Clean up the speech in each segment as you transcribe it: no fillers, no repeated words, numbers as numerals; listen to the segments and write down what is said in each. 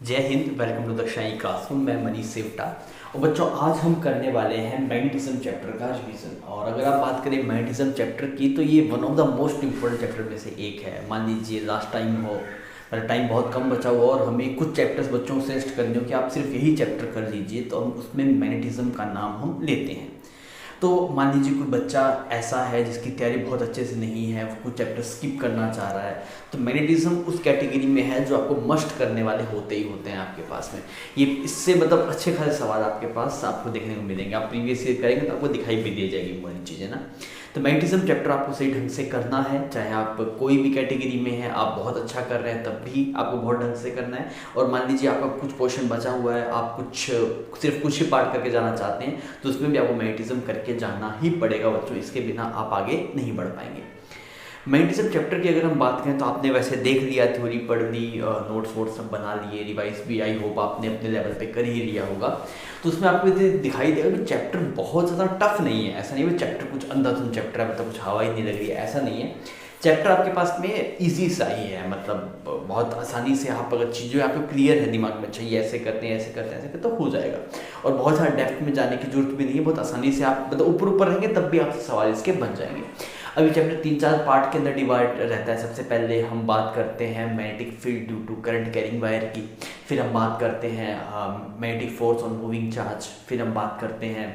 जय हिंद। Welcome to Dakshai classroom. मैं मनीष सेवटा। और बच्चों, आज हम करने वाले हैं मैग्नेटिज्म चैप्टर का रिवीजन। और अगर आप बात करें मैग्नेटिज्म चैप्टर की, तो ये one of the most important chapter में से एक है। मान लीजिए लास्ट टाइम हो, टाइम बहुत कम बचा हुआ और हमें कुछ चैप्टर्स बच्चों को सजेस्ट करने हो कि आप सिर्फ यही चैप्टर कर लीजिए, तो हम उसमें मैग्नेटिज्म का नाम हम लेते हैं। तो मान लीजिए कोई बच्चा ऐसा है जिसकी तैयारी बहुत अच्छे से नहीं है, वो कुछ चैप्टर स्किप करना चाह रहा है, तो मैग्नेटिज्म उस कैटेगरी में है जो आपको मस्ट करने वाले होते ही होते हैं आपके पास में। ये इससे मतलब अच्छे खासे सवाल आपके पास आपको देखने को मिलेंगे। आप प्रीवियस ईयर करेंगे तो आपको दिखाई भी दी जाएगी वो चीज़ें ना। तो मैग्नेटिज्म चैप्टर आपको सही ढंग से करना है, चाहे आप कोई भी कैटेगरी में है, आप बहुत अच्छा कर रहे हैं तब भी आपको बहुत ढंग से करना है। और मान लीजिए आपका कुछ पोर्शन बचा हुआ है, आप सिर्फ कुछ ही पार्ट करके जाना चाहते हैं, तो उसमें भी आपको मैग्नेटिज्म करके जाना ही पड़ेगा बच्चों। इसके बिना आप आगे नहीं बढ़ पाएंगे। मैग्नेटिज्म चैप्टर की अगर हम बात करें तो आपने वैसे देख लिया, थ्योरी पढ़ ली, नोट्स वोट्स सब बना लिए, रिवाइज भी आई होप आपने अपने लेवल पे कर ही लिया होगा। तो उसमें आपको दिखाई देगा कि चैप्टर बहुत ज़्यादा टफ नहीं है। ऐसा नहीं है चैप्टर कुछ अंधाधुंध चैप्टर है, मतलब कुछ हवा ही नहीं लग रही है, ऐसा नहीं है। चैप्टर आपके पास में ईजी सा ही है, मतलब बहुत आसानी से आप अगर चीज़ें आपको क्लियर है दिमाग में, अच्छा ये ऐसे करते हैं ऐसे करते हैं ऐसे करते तो हो जाएगा। और बहुत सारा डेप्थ में जाने की जरूरत भी नहीं है, बहुत आसानी से आप मतलब ऊपर ऊपर रहेंगे तब भी आपसे सवाल इसके बन जाएंगे। अभी चैप्टर 3-4 पार्ट के अंदर डिवाइड रहता है। सबसे पहले हम बात करते हैं magnetic field due to current carrying wire की, फिर हम बात करते हैं magnetic force on moving charge, फिर हम बात करते हैं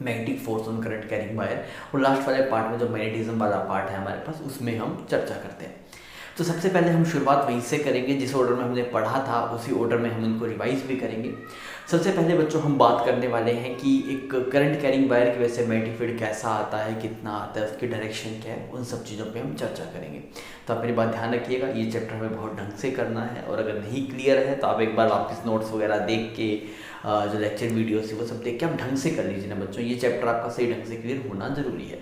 magnetic force on current carrying wire, और लास्ट वाले पार्ट में जो मैग्नेटिज्म वाला पार्ट है हमारे पास, उसमें हम चर्चा करते हैं। तो सबसे पहले हम शुरुआत वहीं से करेंगे, जिस ऑर्डर में हमने पढ़ा था उसी ऑर्डर में हम इनको रिवाइज भी करेंगे। सबसे पहले बच्चों हम बात करने वाले हैं कि एक करंट कैरिंग वायर की वजह से मैग्नेटिक फील्ड कैसा आता है, कितना आता है, उसकी डायरेक्शन क्या है, उन सब चीज़ों पे हम चर्चा करेंगे। तो आप मेरी बात ध्यान रखिएगा, ये चैप्टर हमें बहुत ढंग से करना है। और अगर नहीं क्लियर है तो आप एक बार वापस नोट्स वगैरह देख के, जो लेक्चर वीडियोस है वो सब देख के आप ढंग से कर लीजिए ना बच्चों। ये चैप्टर आपका सही ढंग से क्लियर होना जरूरी है।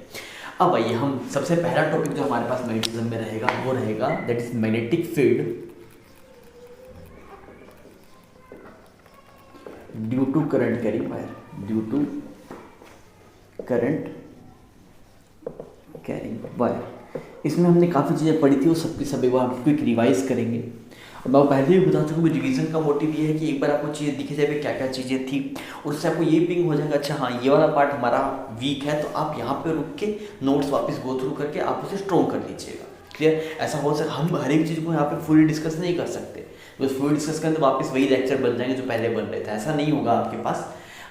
अब आइए हम सबसे पहला टॉपिक जो हमारे पास मैग्नेटिज्म में रहेगा वो रहेगा that is magnetic field due to current carrying wire, due to current carrying wire. इसमें हमने काफ़ी चीज़ें पढ़ी थी, वो सबकी सब एक बार क्विक रिवाइज करेंगे। और मैं पहले भी बता चुका हूँ, रिवीजन का मोटिव ये है कि एक बार आपको चीज़ें दिखे जाए क्या क्या चीज़ें थी, और उससे आपको ये पिंग हो जाएगा अच्छा हाँ ये वाला पार्ट हमारा वीक है, तो आप यहाँ पे रुक के नोट्स वापस गो थ्रू करके आप उसे स्ट्रॉन्ग कर लीजिएगा। क्लियर? ऐसा हो सकता हम हर एक चीज़ को यहाँ पे फुली डिस्कस नहीं कर सकते, बस फुली डिस्कस करें तो वापस वही लेक्चर बन जाएंगे जो पहले बन रहे थे। ऐसा नहीं होगा आपके पास।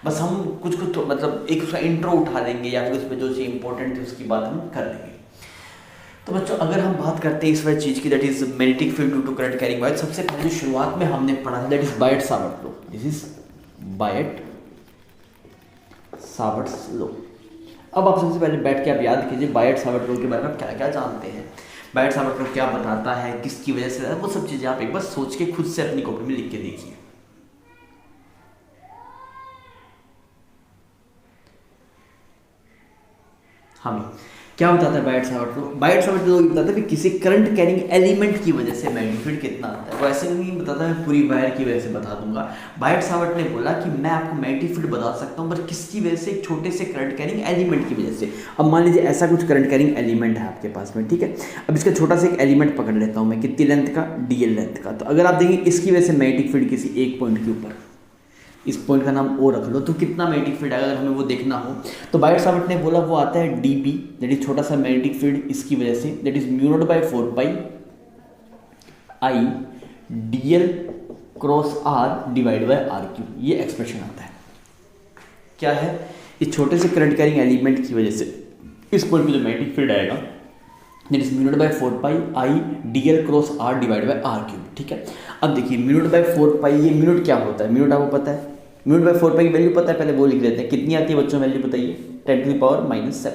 बस हम कुछ कुछ मतलब एक उसका इंट्रो उठा लेंगे या फिर उसमें जो चीज़ इंपॉर्टेंट थी उसकी बात हम कर लेंगे। तो बच्चों अगर हम बात करते हैं इस वाली चीज़ की, that is magnetic field due to current carrying wire, सबसे पहले शुरुआत में हमने पढ़ा था that is Biot Savart law. This is Biot Savart's law. अब आप सबसे पहले बैठ के आप याद कीजिए बायट सावर्ट लॉ के बारे में आप क्या क्या जानते हैं, बायट सावर्ट लॉ क्या बताता है, किसकी वजह से, वो सब चीज़ें आप एक बार सोच के खुद से अपनी कॉपी में लिख के देखिए। हाँ, क्या बताता है बायट सावर्ट लॉ? बायट सावर्ट लॉ बताता है कि किसी करंट कैरिंग एलिमेंट की वजह से मैग्नेटिक फील्ड कितना आता है। वो ऐसे नहीं बताता मैं पूरी वायर की वजह से बता दूंगा। बायट सावर्ट ने बोला कि मैं आपको मैग्नेटिक फील्ड बता सकता हूँ पर किसकी वजह से, एक छोटे से करंट कैरिंग एलिमेंट की वजह से। अब मान लीजिए ऐसा कुछ करंट कैरिंग एलिमेंट है आपके पास में, ठीक है। अब इसका छोटा सा एक एलिमेंट पकड़ लेता हूँ मैं, कितनी लेंथ का, DL लेंथ का। तो अगर आप देखें इसकी वजह से मैग्नेटिक फील्ड किसी एक पॉइंट के ऊपर, इस पॉइंट का नाम O रख लो, तो कितना मैग्नेटिक फील्ड है अगर हमें वो देखना हो तो बायट सावर्ट ने बोला वो आता है DB, दैट इज छोटा सा मैग्नेटिक फील्ड इसकी वजह से, that is μ0/4π I DL cross R divide by R3। ये एक्सप्रेशन आता है, क्या है, इस छोटे से करंट कैरिंग एलिमेंट की वजह से इस पॉइंट पे जो मैग्नेटिक फील्ड आएगा that is μ0/4π I DL cross R divide by R3। ठीक है। अब देखिए μ0/4π, ये मिनट क्या होता है, मिनट आपको पता है, μ/4π की वैल्यू पता है, पहले वो लिख लेते हैं। कितनी आती है बच्चों वैल्यू बताइए, 10⁻⁻⁷।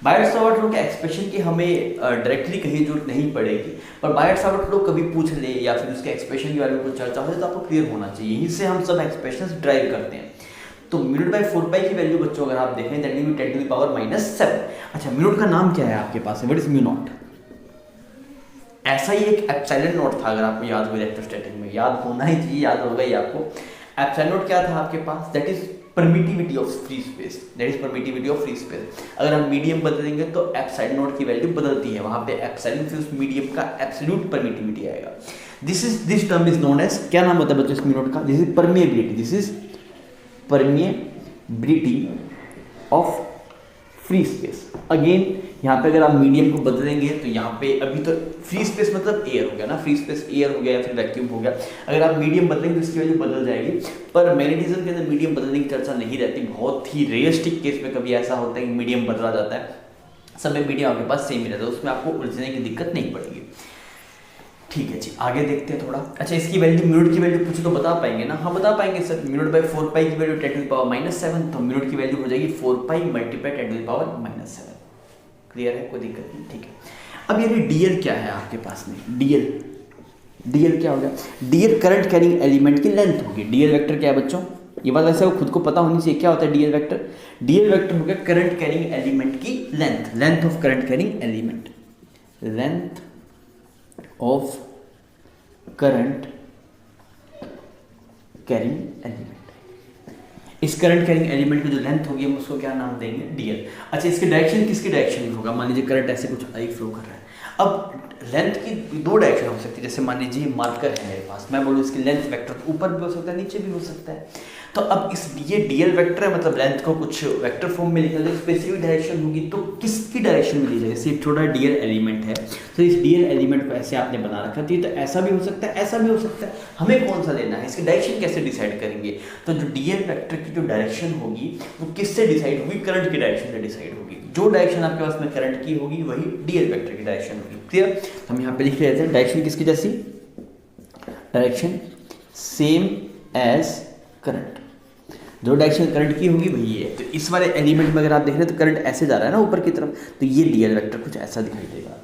बायट सावर्ट लॉ के एक्सप्रेशन की हमें डायरेक्टली कहीं जरूरत नहीं पड़ेगी, पर बायट सावर्ट लॉ कभी पूछ ले या फिर उसके एक्सप्रेशन के बारे में कुछ चर्चा हो तो आपको क्लियर होना चाहिए। यहीं से हम सब एक्सप्रेशन ड्राइव करते हैं। तो μ/4π की वैल्यू बच्चों अगर आप देखें दैट विल बी 10⁻⁷। अच्छा, मिनट का नाम क्या है आपके पास, व्हाट इज μ0? ऐसा ही एक एप्सिलॉन नॉट था, अगर आपको याद हो इलेक्ट्रोस्टैटिक में, याद होना ही चाहिए, याद होगा ही आपको। एप्सिलॉन नॉट क्या था आपके पास, that is permittivity of free space, that is permittivity of free space. अगर हम मीडियम बदलेंगे तो एप्सिलॉन नॉट की वैल्यू बदलती है, वहां पे एप्सिलॉन से उस मीडियम का एब्सोल्यूट परमिटिविटी आएगा। This term is known as, क्या नाम होता है बच्चों इस म्यूनोड का? This is permeability, this is permeability of free space. Again यहाँ पे अगर आप मीडियम को बदलेंगे तो यहाँ पे अभी तो फ्री स्पेस मतलब एयर हो गया ना, फ्री स्पेस एयर हो गया या फिर वैक्यूम हो गया। अगर आप मीडियम बदलेंगे तो इसकी वैल्यू बदल जाएगी, पर मैग्नेटिज्म के अंदर मीडियम बदलने की चर्चा नहीं रहती। बहुत ही रियलिस्टिक केस में कभी ऐसा होता है कि मीडियम बदला जाता है, सब में मीडियम आपके पास सेम ही रहता है, उसमें आपको उलझने की दिक्कत नहीं पड़ेगी। ठीक है जी, आगे देखते हैं थोड़ा। अच्छा, इसकी वैल्यू म्यूनोड की वैल्यू पूछे तो बता पाएंगे ना? हाँ बता पाएंगे सर। म्यूनोड बाय 4 पाई की वैल्यू 10 टू द पावर -7, तो म्यूनोड की वैल्यू हो जाएगी 4 pi multiply 10 to the power -7। Clear है, कोई दिक्कत नहीं। ठीक है, अब ये डीएल क्या है आपके पास में? डीएल क्या हो गया? डीएल करंट कैरिंग एलिमेंट की लेंथ होगी। डीएल वेक्टर क्या है बच्चों? ये बात वैसे वो खुद को पता होनी चाहिए, क्या होता है डीएल वेक्टर? डीएल वेक्टर हो गया करंट कैरिंग एलिमेंट की length, length of current carrying element, length of current carrying element. इस करंट कैरिंग एलिमेंट की जो लेंथ होगी हम उसको क्या नाम देंगे? डीएल। अच्छा, इसके डायरेक्शन किसकी डायरेक्शन में होगा? मान लीजिए करंट ऐसे कुछ आई फ्लो कर रहा है, अब लेंथ की दो डायरेक्शन हो सकती है। जैसे मान लीजिए मार्कर है मेरे पास, मैं बोलूँ इसकी लेंथ वेक्टर तो ऊपर भी हो सकता है नीचे भी हो सकता है। तो अब इस ये डीएल वेक्टर है, मतलब लेंथ को कुछ वेक्टर फॉर्म में लिखा जाए, स्पेसिफिक डायरेक्शन होगी तो किसकी डायरेक्शन में ली जाएगी? जैसे एक छोटा डीएल एलिमेंट है, तो इस डीएल एलिमेंट को ऐसे आपने बना रखा है, तो ऐसा भी हो सकता है, ऐसा भी हो सकता है। हमें कौन सा लेना है? इसकी डायरेक्शन कैसे डिसाइड करेंगे? तो जो डीएल वेक्टर की जो डायरेक्शन होगी वो किससे डिसाइड होगी? करंट की डायरेक्शन से डिसाइड होगी। जो डायरेक्शन आपके पास में करंट की होगी वही डीएल वेक्टर की डायरेक्शन होगी। क्लियर? हम यहाँ पे लिख लेते हैं डायरेक्शन किसकी जैसी? Direction same as current. जो डायरेक्शन करंट की होगी वही है। तो इस वाले एलिमेंट में अगर आप देख रहे हैं तो करंट ऐसे जा रहा है ना ऊपर की तरफ, तो ये डीएल वेक्टर कुछ ऐसा दिखाई देगा।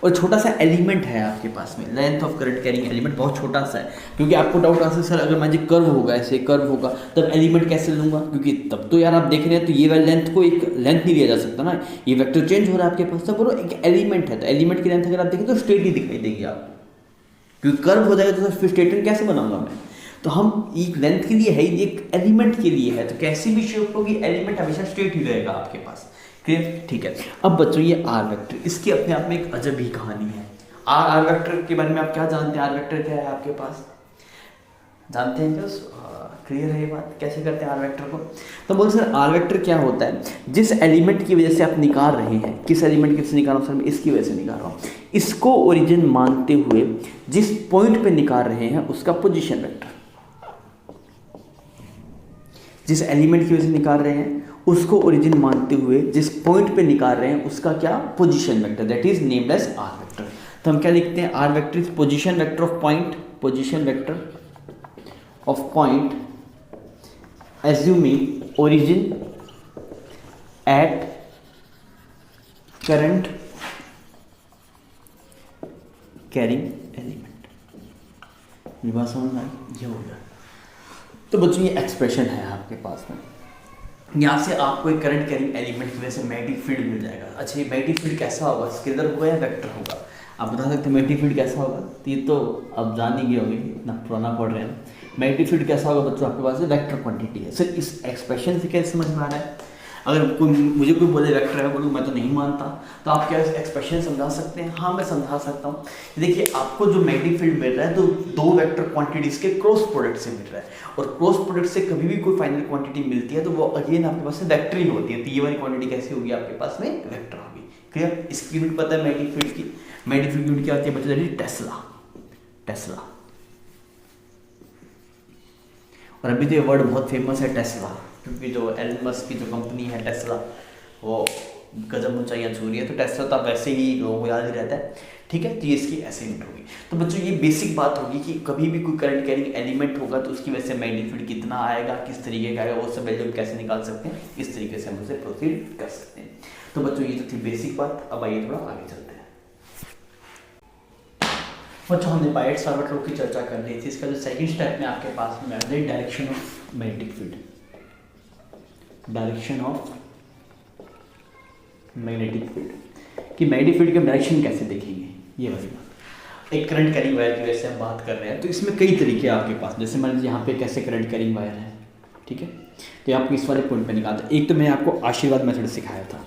और छोटा सा एलिमेंट है आपके पास में, length of current carrying element बहुत छोटा सा है, क्योंकि आपको डाउट आ सकता है सर अगर मान लीजिए कर्व होगा, ऐसे कर्व होगा तब एलिमेंट कैसे लूँगा? क्योंकि तब तो यार आप देख रहे हैं तो ये वाली लेंथ को एक लेंथ नहीं लिया जा सकता ना, ये वेक्टर चेंज हो रहा है आपके पास, तो बोलो एक एलिमेंट है तो एलिमेंट की लेंथ अगर आप देखें तो स्ट्रेट ही दिखाई देगी आपको, क्योंकि कर्व हो जाएगा तो फिर स्ट्रेट कैसे बनाऊंगा मैं? तो हम एक लेंथ के लिए है, एक एलिमेंट के लिए है, तो कैसी भी शेप होगी एलिमेंट हमेशा स्ट्रेट ही रहेगा आपके पास। क्लियर? ठीक है। अब बच्चों ये आर वेक्टर, इसकी अपने आप में एक अजब ही कहानी है। आर वेक्टर के बारे में आप क्या जानते हैं? आर वेक्टर क्या है आपके पास? जानते हैं क्या? क्लियर है ये बात? कैसे करते हैं आर वेक्टर को? तो बोल सर आर वेक्टर क्या होता है? जिस एलिमेंट की वजह से आप निकाल रहे हैं, किस एलिमेंट की वजह से निकाल रहा हूँ सर मैं? इसकी वजह से निकाल रहा हूँ, इसको ओरिजिन मानते हुए जिस पॉइंट पे निकाल रहे हैं उसका पोजीशन वेक्टर। जिस एलिमेंट की वजह से निकाल रहे हैं उसको ओरिजिन मानते हुए जिस पॉइंट पे निकाल रहे हैं उसका क्या? Position vector, that is named as r vector. तो हम क्या लिखते हैं? R vector is position vector of point, position vector of point assuming origin at current carrying element। ये बात समझ में आई? ये हो गया। तो बच्चों ये एक्सप्रेशन है आपके पास में, यहाँ से आपको एक करंट कैरिंग एलिमेंट की वजह से मैग्नेटिक फील्ड मिल जाएगा। अच्छा ये मैग्नेटिक फील्ड कैसा होगा? स्केलर होगा या वेक्टर होगा? आप बता सकते हैं मैग्नेटिक फील्ड कैसा होगा? तो ये तो अब जान ही गए होंगे, इतना पुराना पढ़ रहे हैं। मैग्नेटिक फील्ड कैसा होगा बच्चों? आपके पास वेक्टर क्वांटिटी है। सर इस एक्सप्रेशन से कैसे समझ में आ रहा है? अगर मुझे कोई बोले वेक्टर है, बोलूँ मैं तो नहीं मानता, तो आप क्या एक्सप्रेशन समझा सकते हैं? हाँ मैं समझा सकता हूँ। देखिए आपको जो मैग्नेटिक फील्ड मिल रहा है तो दो वेक्टर क्वांटिटीज के क्रॉस प्रोडक्ट से मिल रहा है, और क्रॉस प्रोडक्ट से कभी भी कोई फाइनल क्वांटिटी मिलती है तो वो अगेन आपके पास वेक्टर ही होती है। तो ये वाली क्वांटिटी कैसी होगी आपके पास में? वेक्टर होगी। क्लियर? इसकी यूनिट पता है मैग्नेटिक फील्ड की? मैग्नेटिक फील्ड यूनिट क्या होती है बच्चों? टेस्ला। टेस्ला। और अभी तो ये वर्ड बहुत फेमस है टेस्ला, क्योंकि जो एलन मस्क की जो कंपनी है टेस्ला वो गजब ऊंचाइयां छू रही है, तो टेस्ला तो वैसे ही लोगों को याद ही रहता है। ठीक है, तो ये इसकी ऐसे यूनिट होगी। तो बच्चों ये बेसिक बात होगी कि कभी भी कोई करंट कैरिंग एलिमेंट होगा तो उसकी वजह से मैग्नेटिक फील्ड कितना आएगा, किस तरीके का आएगा, वो सब वैल्यू कैसे निकाल सकते हैं, इस तरीके से हम उसे प्रोसीड कर सकते हैं। तो बच्चों ये तो थी बेसिक बात। अब आइए थोड़ा आगे चलते हैं। बच्चों हमने बायट्स फॉरवर्ड लॉ की चर्चा कर रही थी। इसका जो सेकंड स्टेप में आपके पास में direction of magnetic field, direction of magnetic field कि मैग्नेटिक फील्ड के डायरेक्शन कैसे देखेंगे, ये वाली बात। एक करंट कैरिंग वायर की वजह से हम बात कर रहे हैं, तो इसमें कई तरीके हैं आपके पास। जैसे मान लीजिए यहाँ पे कैसे करंट कैरिंग वायर है, ठीक है, तो आपको इस वाले पॉइंट पे निकालता है। एक तो मैंने आपको आशीर्वाद मेथड सिखाया था,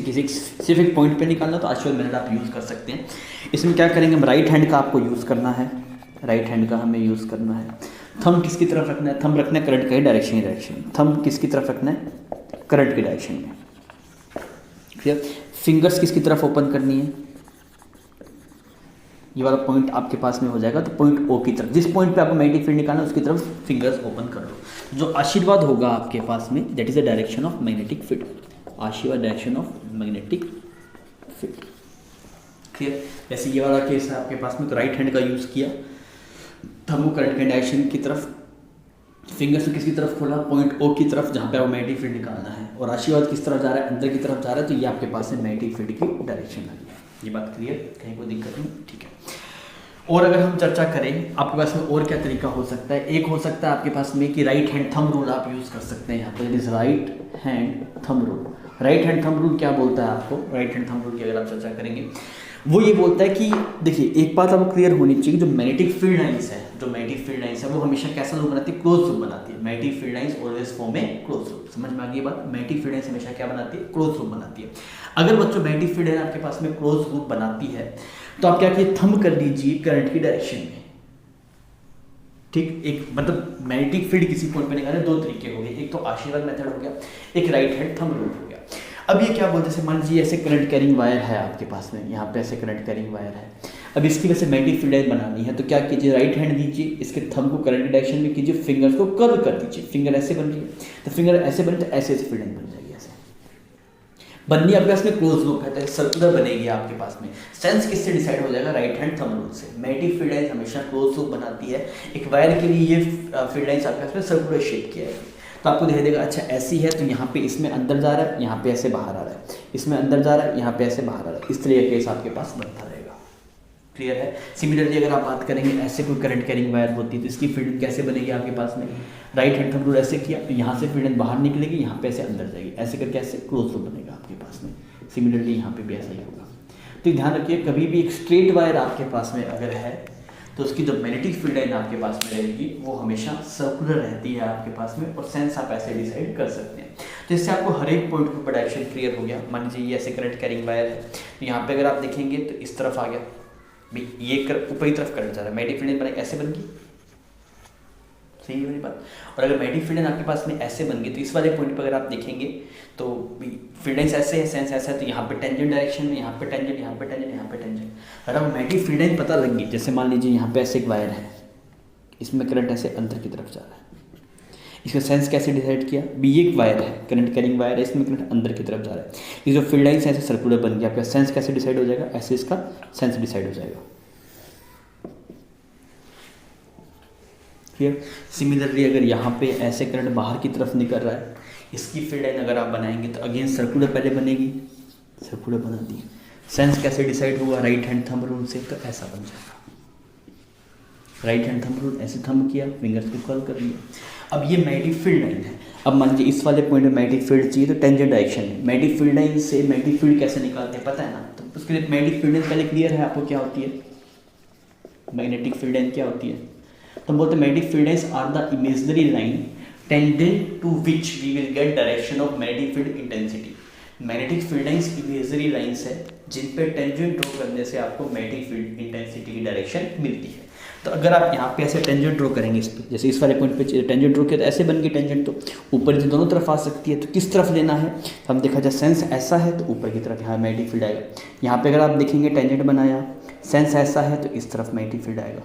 किसी स्पेसिफिक पॉइंट पे निकालना तो आशीर्वाद मेथड आप यूज़ कर सकते हैं। इसमें क्या करेंगे, हम राइट हैंड का आपको यूज़ करना है, राइट हैंड का हमें यूज़ करना है। थंब किसकी तरफ रखना है, थंब रखना है करंट का ही डायरेक्शन में। थंब किसकी तरफ रखना है, करंट के डायरेक्शन में। क्लियर। फिंगर्स किसकी तरफ ओपन करनी है, ये वाला पॉइंट आपके पास में हो जाएगा, तो पॉइंट ओ की तरफ, जिस पॉइंट पे आपको मैग्नेटिक फील्ड निकालना है उसकी तरफ फिंगर्स ओपन कर लो। जो आशीर्वाद होगा आपके पास में, that is the direction of magnetic field. आशीर्वाद direction of magnetic field. Clear. जैसे ये वाला केस है आपके पास में, तो राइट हैंड का यूज़ किया, थंब को करंट के डायरेक्शन की तरफ, फिंगर्स को किसकी तरफ खोला, पॉइंट ओ की तरफ जहाँ पे आपको मैग्नेटिक फील्ड निकालना है, और आशीर्वाद किस तरफ जा रहा है, अंदर की तरफ जा रहा है, तो ये आपके पास में मैग्नेटिक फील्ड की डायरेक्शन आ गई। ये बात क्लियर, कहीं कोई दिक्कत नहीं, ठीक है। और अगर हम चर्चा करें आपके पास में और क्या तरीका हो सकता है, एक हो सकता है आपके पास में कि राइट हैंड थंब रूल आप यूज़ कर सकते हैं यहाँ पर, is right hand thumb rule. Right hand thumb rule क्या बोलता है आपको, राइट हैंड थंब रूल की अगर आप चर्चा करेंगे, वो ये बोलता है कि देखिए एक बात आपको क्लियर होनी चाहिए, जो मैग्नेटिक फील्ड लाइंस है, जो मैग्नेटिक फील्ड लाइंस है वो हमेशा कैसा लूप बनाती है, क्लोज लूप बनाती है। Magnetic field lines always form a close loop. समझ में आ गई बात, मैग्नेटिक फील्ड लाइंस हमेशा क्या बनाती है, क्लोज लूप बनाती है। अगर बच्चों मैग्नेटिक फील्ड लाइन आपके पास में क्लोज लूप बनाती है, तो आप क्या कीजिए, थंब कर दीजिए करंट की डायरेक्शन में। ठीक, एक मतलब मैग्नेटिक फील्ड किसी पॉइंट पे निकालने दो तरीके हो गए, एक तो आशीर्वाद मेथड हो गया, एक राइट हैंड थंब रूल हो गया। अब ये क्या बोलते हैं, जैसे मान लीजिए ऐसे करंट कैरिंग वायर है आपके पास में, यहाँ पे ऐसे करंट कैरिंग वायर है, अब इसकी वजह से मैग्नेटिक फील्ड लाइन बनानी है, तो क्या कीजिए, राइट हैंड दीजिए, इसके थंब को करंट डायरेक्शन में कीजिए, फिंगर्स को कर्व कर दीजिए, फिंगर ऐसे बन रही है, तो फिंगर ऐसे बने तो ऐसे ऐसे फील्ड लाइन बन जाएगी, ऐसे बननी आपके पास में क्लोज लूप है, तो सर्कुलर बनेगी आपके पास में। सेंस किससे डिसाइड हो जाएगा, राइट हैंड थंब रूल से। मैग्नेटिक फील्ड लाइन हमेशा क्लोज लूप बनाती है, एक वायर के लिए ये फील्ड लाइन आपके पास में सर्कुलर शेप की है, तो आपको दिखाई देगा अच्छा ऐसी है, तो यहाँ पे इसमें अंदर जा रहा है, यहाँ पे ऐसे बाहर आ रहा है, इसमें अंदर जा रहा है, यहाँ पे ऐसे बाहर आ रहा है, इस तरह का केस आपके पास बनता रहेगा। क्लियर है। सिमिलरली अगर आप बात करेंगे ऐसे कोई करंट कैरिंग वायर होती है, तो इसकी फील्ड कैसे बनेगी आपके पास में, राइट हैंड थंब रूल ऐसे किया तो यहाँ से फील्ड बाहर निकलेगी, यहाँ पे ऐसे अंदर जाएगी, ऐसे करके ऐसे क्लोज लूप बनेगा आपके पास में। सिमिलरली यहाँ पे भी ऐसा ही होगा। तो ध्यान रखिए, कभी भी एक स्ट्रेट वायर आपके पास में अगर है, तो उसकी जो मैग्नेटिक फील्ड लाइन आपके पास में रहेगी वो हमेशा सर्कुलर रहती है आपके पास में, और सेंस आप ऐसे डिसाइड कर सकते हैं। तो इससे आपको हर एक पॉइंट पर डायरेक्शन क्लियर हो गया। मान लीजिए ये ऐसे करंट कैरिंग वायर है, तो यहाँ पे अगर आप देखेंगे तो इस तरफ आ गया, ये ऊपर की तरफ करंट जा रहा है, मैग्नेटिक फील्ड लाइन ऐसे बन गई, सही है मेरी बात। और अगर मैग्नेटिक फील्ड लाइन आपके पास में ऐसे बन गई, तो इस वाले पॉइंट पर अगर आप देखेंगे तो फील्ड लाइंस ऐसे है, सेंस ऐसा है, तो यहाँ पे टेंजेंट डायरेक्शन में, यहाँ पे टेंजेंट, यहाँ पे टेंजेंट, यहाँ पे टेंजेंट। अगर आपको मैग्नेटिक फील्ड लाइन पता लग गई, जैसे मान लीजिए यहाँ पे ऐसे एक वायर है, इसमें करंट ऐसे अंदर की तरफ जा रहा है, इसका सेंस कैसे डिसाइड किया, भी एक वायर है, करंट कैरिंग वायर है, इसमें करंट अंदर की तरफ जा रहा है, ये जो फील्ड लाइन्स ऐसे सर्कुलर बन गया, आपका सेंस कैसे डिसाइड हो जाएगा, ऐसे इसका सेंस डिसाइड हो जाएगा। क्लियर। सिमिलरली अगर यहाँ पे ऐसे करंट बाहर की तरफ निकल रहा है, इसकी फील्ड लाइन अगर आप बनाएंगे तो अगेन सर्कुलर पहले बनेगी, सर्कुलर बना दी, सेंस कैसे डिसाइड हुआ, राइट हैंड थंब रूल से, तो ऐसा बन जाएगा। राइट हैंड थंब रूल, ऐसे थंब किया, फिंगर्स को कर्ल कर लिया। अब ये मैग्नेटिक फील्ड लाइन है, अब मान लीजिए इस वाले पॉइंट में मैग्नेटिक फील्ड चाहिए, तो टेंजेंट डायरेक्शन में मैग्नेटिक फील्ड लाइन से मैग्नेटिक फील्ड कैसे निकालते हैं पता है ना, तो उसके लिए मैग्नेटिक फील्ड लाइन पहले क्लियर है आपको क्या होती है, मैग्नेटिक फील्ड लाइन क्या होती है, तो हम बोलते हैं magnetic field lines are the imaginary line tangent to which we will get direction of magnetic field intensity. Magnetic field lines imaginary lines है जिन पे टेंजेंट ड्रॉ करने से आपको मैग्नेटिक फील्ड इंटेंसिटी की डायरेक्शन मिलती है। तो अगर आप यहाँ पे ऐसे टेंजेंट ड्रॉ करेंगे इस पे, जैसे इस वाले पॉइंट पे टेंजेंट ड्रॉ किया तो ऐसे बन गई टेंजेंट, तो ऊपर से दोनों तरफ आ सकती है, तो किस तरफ लेना है, तो हम देखा जाए सेंस ऐसा है तो ऊपर की तरफ यहाँ मैग्नेटिक फील्ड आएगा। यहाँ पे अगर आप देखेंगे टेंजेंट बनाया, सेंस ऐसा है तो इस तरफ मैग्नेटिक फील्ड आएगा।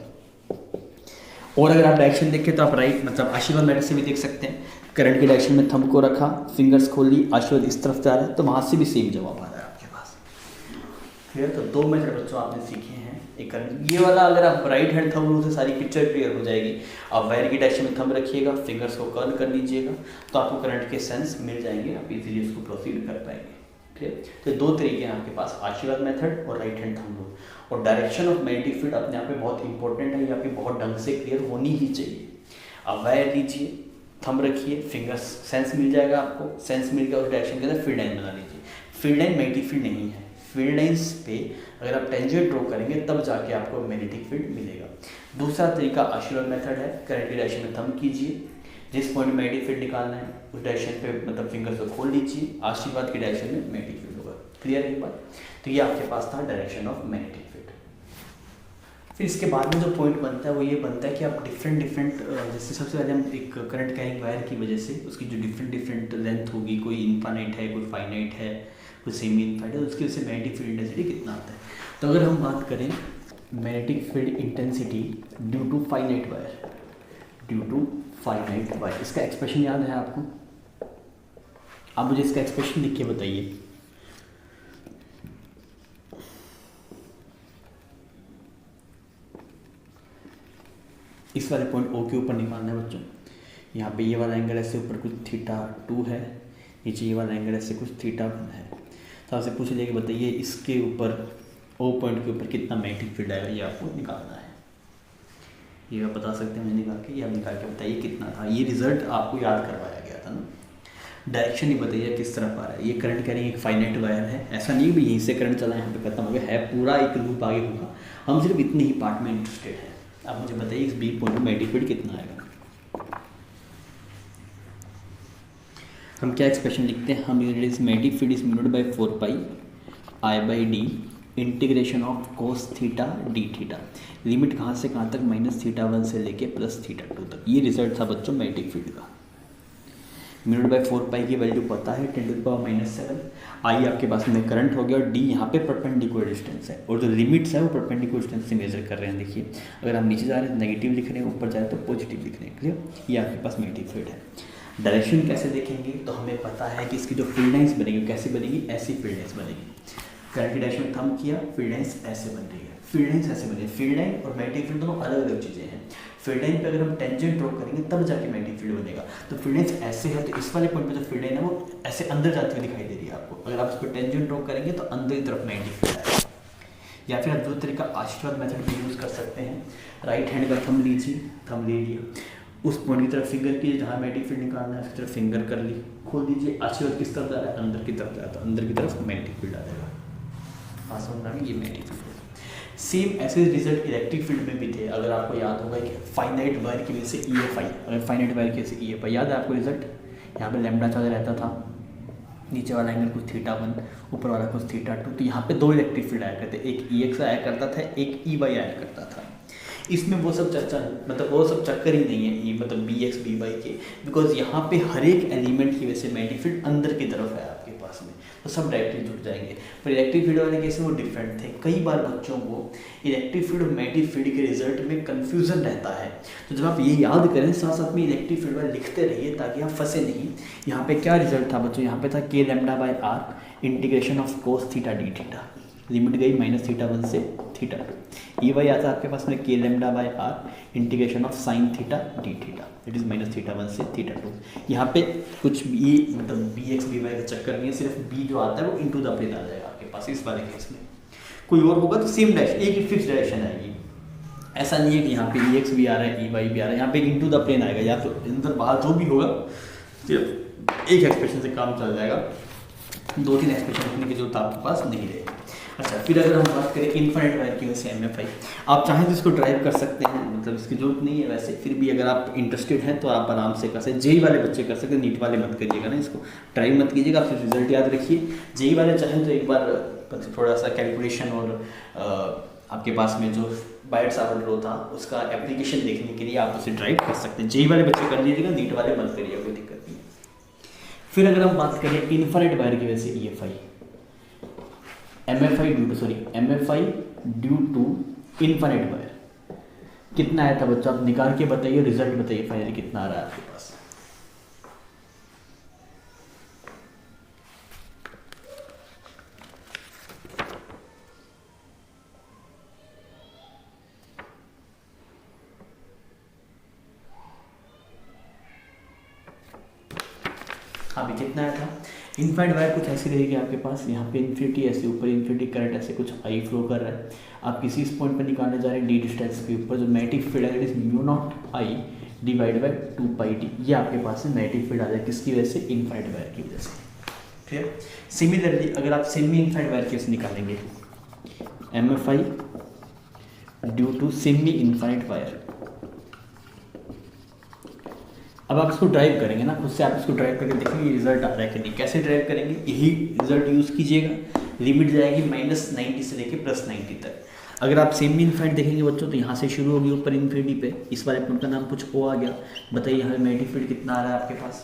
और अगर आप डायरेक्शन देखें तो आप राइट मतलब आशीर्वाद मेथड से भी देख सकते हैं, करंट की डायरेक्शन में थंब को रखा, फिंगर्स खोल ली, आशीर्वाद इस तरफ जा रहा है, तो वहाँ से भी सेम जवाब आ रहा है आपके पास। क्लियर। तो दो मेथड बच्चों आपने सीखे हैं, एक करंट ये वाला, अगर आप राइट हैंड थंब रूल से सारी पिक्चर क्लियर हो जाएगी। आप वायर की डायरेक्शन में थंब रखिएगा, फिंगर्स को कर्ल कर लीजिएगा, तो आपको करंट के सेंस मिल जाएंगे, आप इजीली उसको प्रोसीड कर पाएंगे। क्लियर। तो दो तरीके हैं आपके पास, आशीर्वाद मेथड और राइट हैंड थंब रूल। और डायरेक्शन ऑफ मैग्नेटिक फील्ड अपने आप में बहुत इंपॉर्टेंट है, ये आपकी बहुत ढंग से क्लियर होनी ही चाहिए। आप वायर लीजिए, थंब रखिए, फिंगर्स सेंस मिल जाएगा आपको, सेंस मिल गया उस डायरेक्शन के अंदर फील्ड लाइन बना लीजिए। फील्ड लाइन मैग्नेटिक फील्ड नहीं है, फील्ड लाइंस पे अगर आप टेंजेंट ड्रॉ करेंगे तब जाके आपको मैग्नेटिक फील्ड मिलेगा। दूसरा तरीका आशीर्वाद मेथड है, करंट की डायरेक्शन में थंब कीजिए, जिस पॉइंट में मैग्नेटिक फील्ड निकालना है उस डायरेक्शन पे मतलब फिंगर्स को खोल लीजिए, आशीर्वाद की डायरेक्शन में मैग्नेटिक फील्ड होगा। क्लियर है ये बात? तो ये आपके पास था डायरेक्शन ऑफ मैग्नेटिक फील्ड। फिर इसके बाद में जो पॉइंट बनता है वो ये बनता है कि आप डिफरेंट जैसे सबसे पहले हम एक करंट कैरिंग वायर की वजह से उसकी जो डिफरेंट लेंथ होगी, कोई इनफाइनाइट है, कोई फाइनाइट है, कोई सेमी इनफाइनाइट है, उसकी वजह से मैग्नेटिक फील्ड इंटेंसिटी कितना आता है। तो अगर हम बात करें magnetic field intensity due to finite wire, इसका एक्सप्रेशन याद है आपको? आप मुझे इसका एक्सप्रेशन लिख के बताइए। इस वाले पॉइंट ओ के ऊपर निकालना है बच्चों। यहाँ पे ये वाला एंगल ऐसे ऊपर कुछ θ2 है, नीचे ये वाला एंगल ऐसे कुछ θ1 है। तो आपसे पूछ लिया कि बताइए इसके ऊपर ओ पॉइंट के ऊपर कितना मैग्नेटिक फील्ड आएगा, ये आपको निकालना है। ये आप बता सकते हैं मुझे निकाल के, ये आप निकाल के बताइए कितना था। ये रिजल्ट आपको याद करवाया गया था ना। डायरेक्शन ही बताइए किस तरफ आ रहा है। ये करंट कैरिंग एक फाइनाइट वायर है, ऐसा नहीं भी यहीं से करंट चला यहाँ पे खत्म हो गया है, पूरा एक लूप आगे होगा। हम सिर्फ इतने ही पार्ट में इंटरेस्टेड हैं। आप मुझे बताइए इस बी पॉइंट में मैग्नेटिक फील्ड कितना आएगा। हम क्या एक्सप्रेशन लिखते हैं, हम magnetic field is mu by 4 πI/d integration of cos theta d theta. Limit कहाँ से कहाँ तक, -θ1 से लेके +θ2 तक। ये रिजल्ट था बच्चों मैग्नेटिक फील्ड का। म्यूड बाई 4 π की वैल्यू पता है 10⁻⁷। आई आपके पास में करंट हो गया और डी यहाँ पे परपेंडिकुलर डिस्टेंस है, और जो लिमिट्स है वो परपेंडिकुलर डिस्टेंस से मेजर कर रहे हैं। देखिए अगर हम नीचे जा रहे हैं नेगेटिव लिख रहे हैं, ऊपर जा रहे हैं तो पॉजिटिव लिख रहे हैं। क्लियर? ये आपके पास मैग्नेटिक फील्ड है। डायरेक्शन कैसे देखेंगे, तो हमें पता है कि इसकी जो फील्ड लाइंस बनेगी कैसी बनेगी, ऐसी फील्ड लाइंस बनेगी। करंट की डायरेक्शन थंब किया, फील्ड लाइंस ऐसे बन रही है, फील्ड लाइंस ऐसे बनी है। फील्ड लाइन और मैग्नेटिक फील्ड दोनों अलग अलग चीज़ें हैं। फील्ड लाइन पे अगर हम टेंजेंट ड्रॉ करेंगे तब जाके मैग्नेटिक फील्ड बनेगा। तो फील्ड लाइंस ऐसे है, तो इस वाले पॉइंट पे जो फील्ड लाइन है वो ऐसे अंदर जाती हुई दिखाई दे रही है आपको। अगर आप इस पर टेंजेंट ड्रॉ करेंगे तो अंदर की तरफ मैग्नेटिक फील्ड आएगा। या फिर आप जो तरीका आशीर्वाद मेथड भी यूज़ कर सकते हैं, राइट हैंड का थंब लीजिए, थंब ले लिया, उस पॉइंट की तरफ फिंगर कीजिए जहाँ मैग्नेटिक फील्ड निकालना है, उसकी तरफ फिंगर कर ली, खोल दीजिए। आशीर्वाद किस तरफ जा रहा है, अंदर की तरफ जा रहा है, तो अंदर की तरफ मैग्नेटिक फील्ड आ जाएगा। हाँ समझ रहा है, ये मैग्नेटिक फील्ड है। सेम ऐसे रिजल्ट इलेक्ट्रिक फील्ड में भी थे। अगर आपको याद होगा कि फाइनाइट वायर की वजह से EFI, अगर फाइनाइट वायर की वजह से EFI याद है आपको रिजल्ट, यहाँ पे लैम्डा चल रहता था, नीचे वाला एंगल कुछ θ1, ऊपर वाला कुछ θ2। तो यहाँ पे दो इलेक्ट्रिक फील्ड आया करते, एक EX आया करता था, एक EY आया करता था। इसमें वो सब चर्चा मतलब वो सब चक्कर ही नहीं है, ये मतलब BX BY के, बिकॉज यहाँ पे हर एक एलिमेंट की वजह से मैग्नेटिक फील्ड अंदर की तरफ है आपके पास में, तो सब डायरेक्टली जुड़ जाएंगे। पर इलेक्ट्रिक फील्ड वाले केस में वो डिफरेंट थे। कई बार बच्चों को इलेक्ट्रिक फील्ड और मैग्नेटिक फील्ड के रिजल्ट में कन्फ्यूजन रहता है, तो जब आप ये याद करें साथ साथ में इलेक्ट्रिक फील्ड वाले लिखते रहिए ताकि आप फंसे नहीं। यहाँ पे क्या रिजल्ट था बच्चों, यहाँ पे था K⁴R integration of cos theta d theta. Limit गई -θ1 से θ2। EY आता है आपके पास में K⁴R integration of sine theta d theta, it is -θ1 से θ2। यहाँ पे कुछ भी मतलब BX BY का चक्कर नहीं है, सिर्फ B जो आता है वो इनटू द प्लेन आ जाएगा आपके पास। इस वाले केस में कोई और होगा तो सेम डायरेक्शन, एक ही फिक्स डायरेक्शन आएगी। ऐसा नहीं है कि यहाँ पे EX भी आ रहा है EY भी आ रहा है, यहाँ पे इनटू द प्लेन आएगा। या तो अंदर बाहर जो भी होगा सिर्फ एक एक्सप्रेशन से काम चल जाएगा, 2-3 एक्सप्रेशन लिखने की जरूरत आपके पास नहीं रहेगी। अच्छा, फिर अगर हम बात करें इन्फिनिट वायर की वजह से MFI, आप चाहें तो इसको ड्राइव कर सकते हैं, मतलब इसकी जरूरत नहीं है वैसे। फिर भी अगर आप इंटरेस्टेड हैं तो आप आराम से कर सकते हैं। जेई वाले बच्चे कर सकते हैं, नीट वाले मत करिएगा ना, इसको ड्राइव मत कीजिएगा, आप सिर्फ रिजल्ट याद रखिए। जेई वाले चाहें तो एक बार थोड़ा सा कैलकुलेशन और आपके पास में जो बायट सावर्ट लॉ था उसका एप्लीकेशन देखने के लिए आप उसे ड्राइव कर सकते हैं। जेई वाले बच्चे कर लीजिएगा, नीट वाले मत करिएगा, कोई दिक्कत नहीं। फिर अगर हम बात करें इन्फिनिट वायर की वजह से EFI, MFI due to infinite wire कितना आया था बच्चों, आप निकाल के बताइए, रिजल्ट बताइए फाइनली कितना आ रहा है आपके पास। हाँ भी कितना आया था। इन्फिनिट वायर कुछ ऐसी रहेगी आपके पास, यहाँ पे इन्फिनिटी ऐसे ऊपर इन्फिनिटी करंट ऐसे कुछ I फ्लो कर रहा है। आप किसी इस पॉइंट पर निकालने जा रहे हैं D डिस्टेंस के ऊपर, जो मैग्नेटिक फील्ड है it is μ0I divide by 2πd। ये आपके पास से मैग्नेटिक फील्ड आ जाए, किसकी वजह से, इन्फिनिट वायर की वजह से। क्लियर? सिमिलरली अगर आप सेमी इन्फिनिट वायर केस निकालेंगे, MFI due to semi infinite wire. अब आप इसको ड्राइव करेंगे ना खुद से, आप इसको ड्राइव करके देखेंगे रिजल्ट आ रहा है कि नहीं। कैसे ड्राइव करेंगे, यही रिजल्ट यूज़ कीजिएगा। लिमिट जाएगी -90 से लेके +90 तक। अगर आप सेमी इनफाइनाइट देखेंगे बच्चों तो यहाँ से शुरू होगी ऊपर इन्फिनिटी पे, इस वाले पॉइंट का नाम कुछ ओ आ गया। बताइए यहाँ मैग्नेटिक फील्ड कितना आ रहा है आपके पास,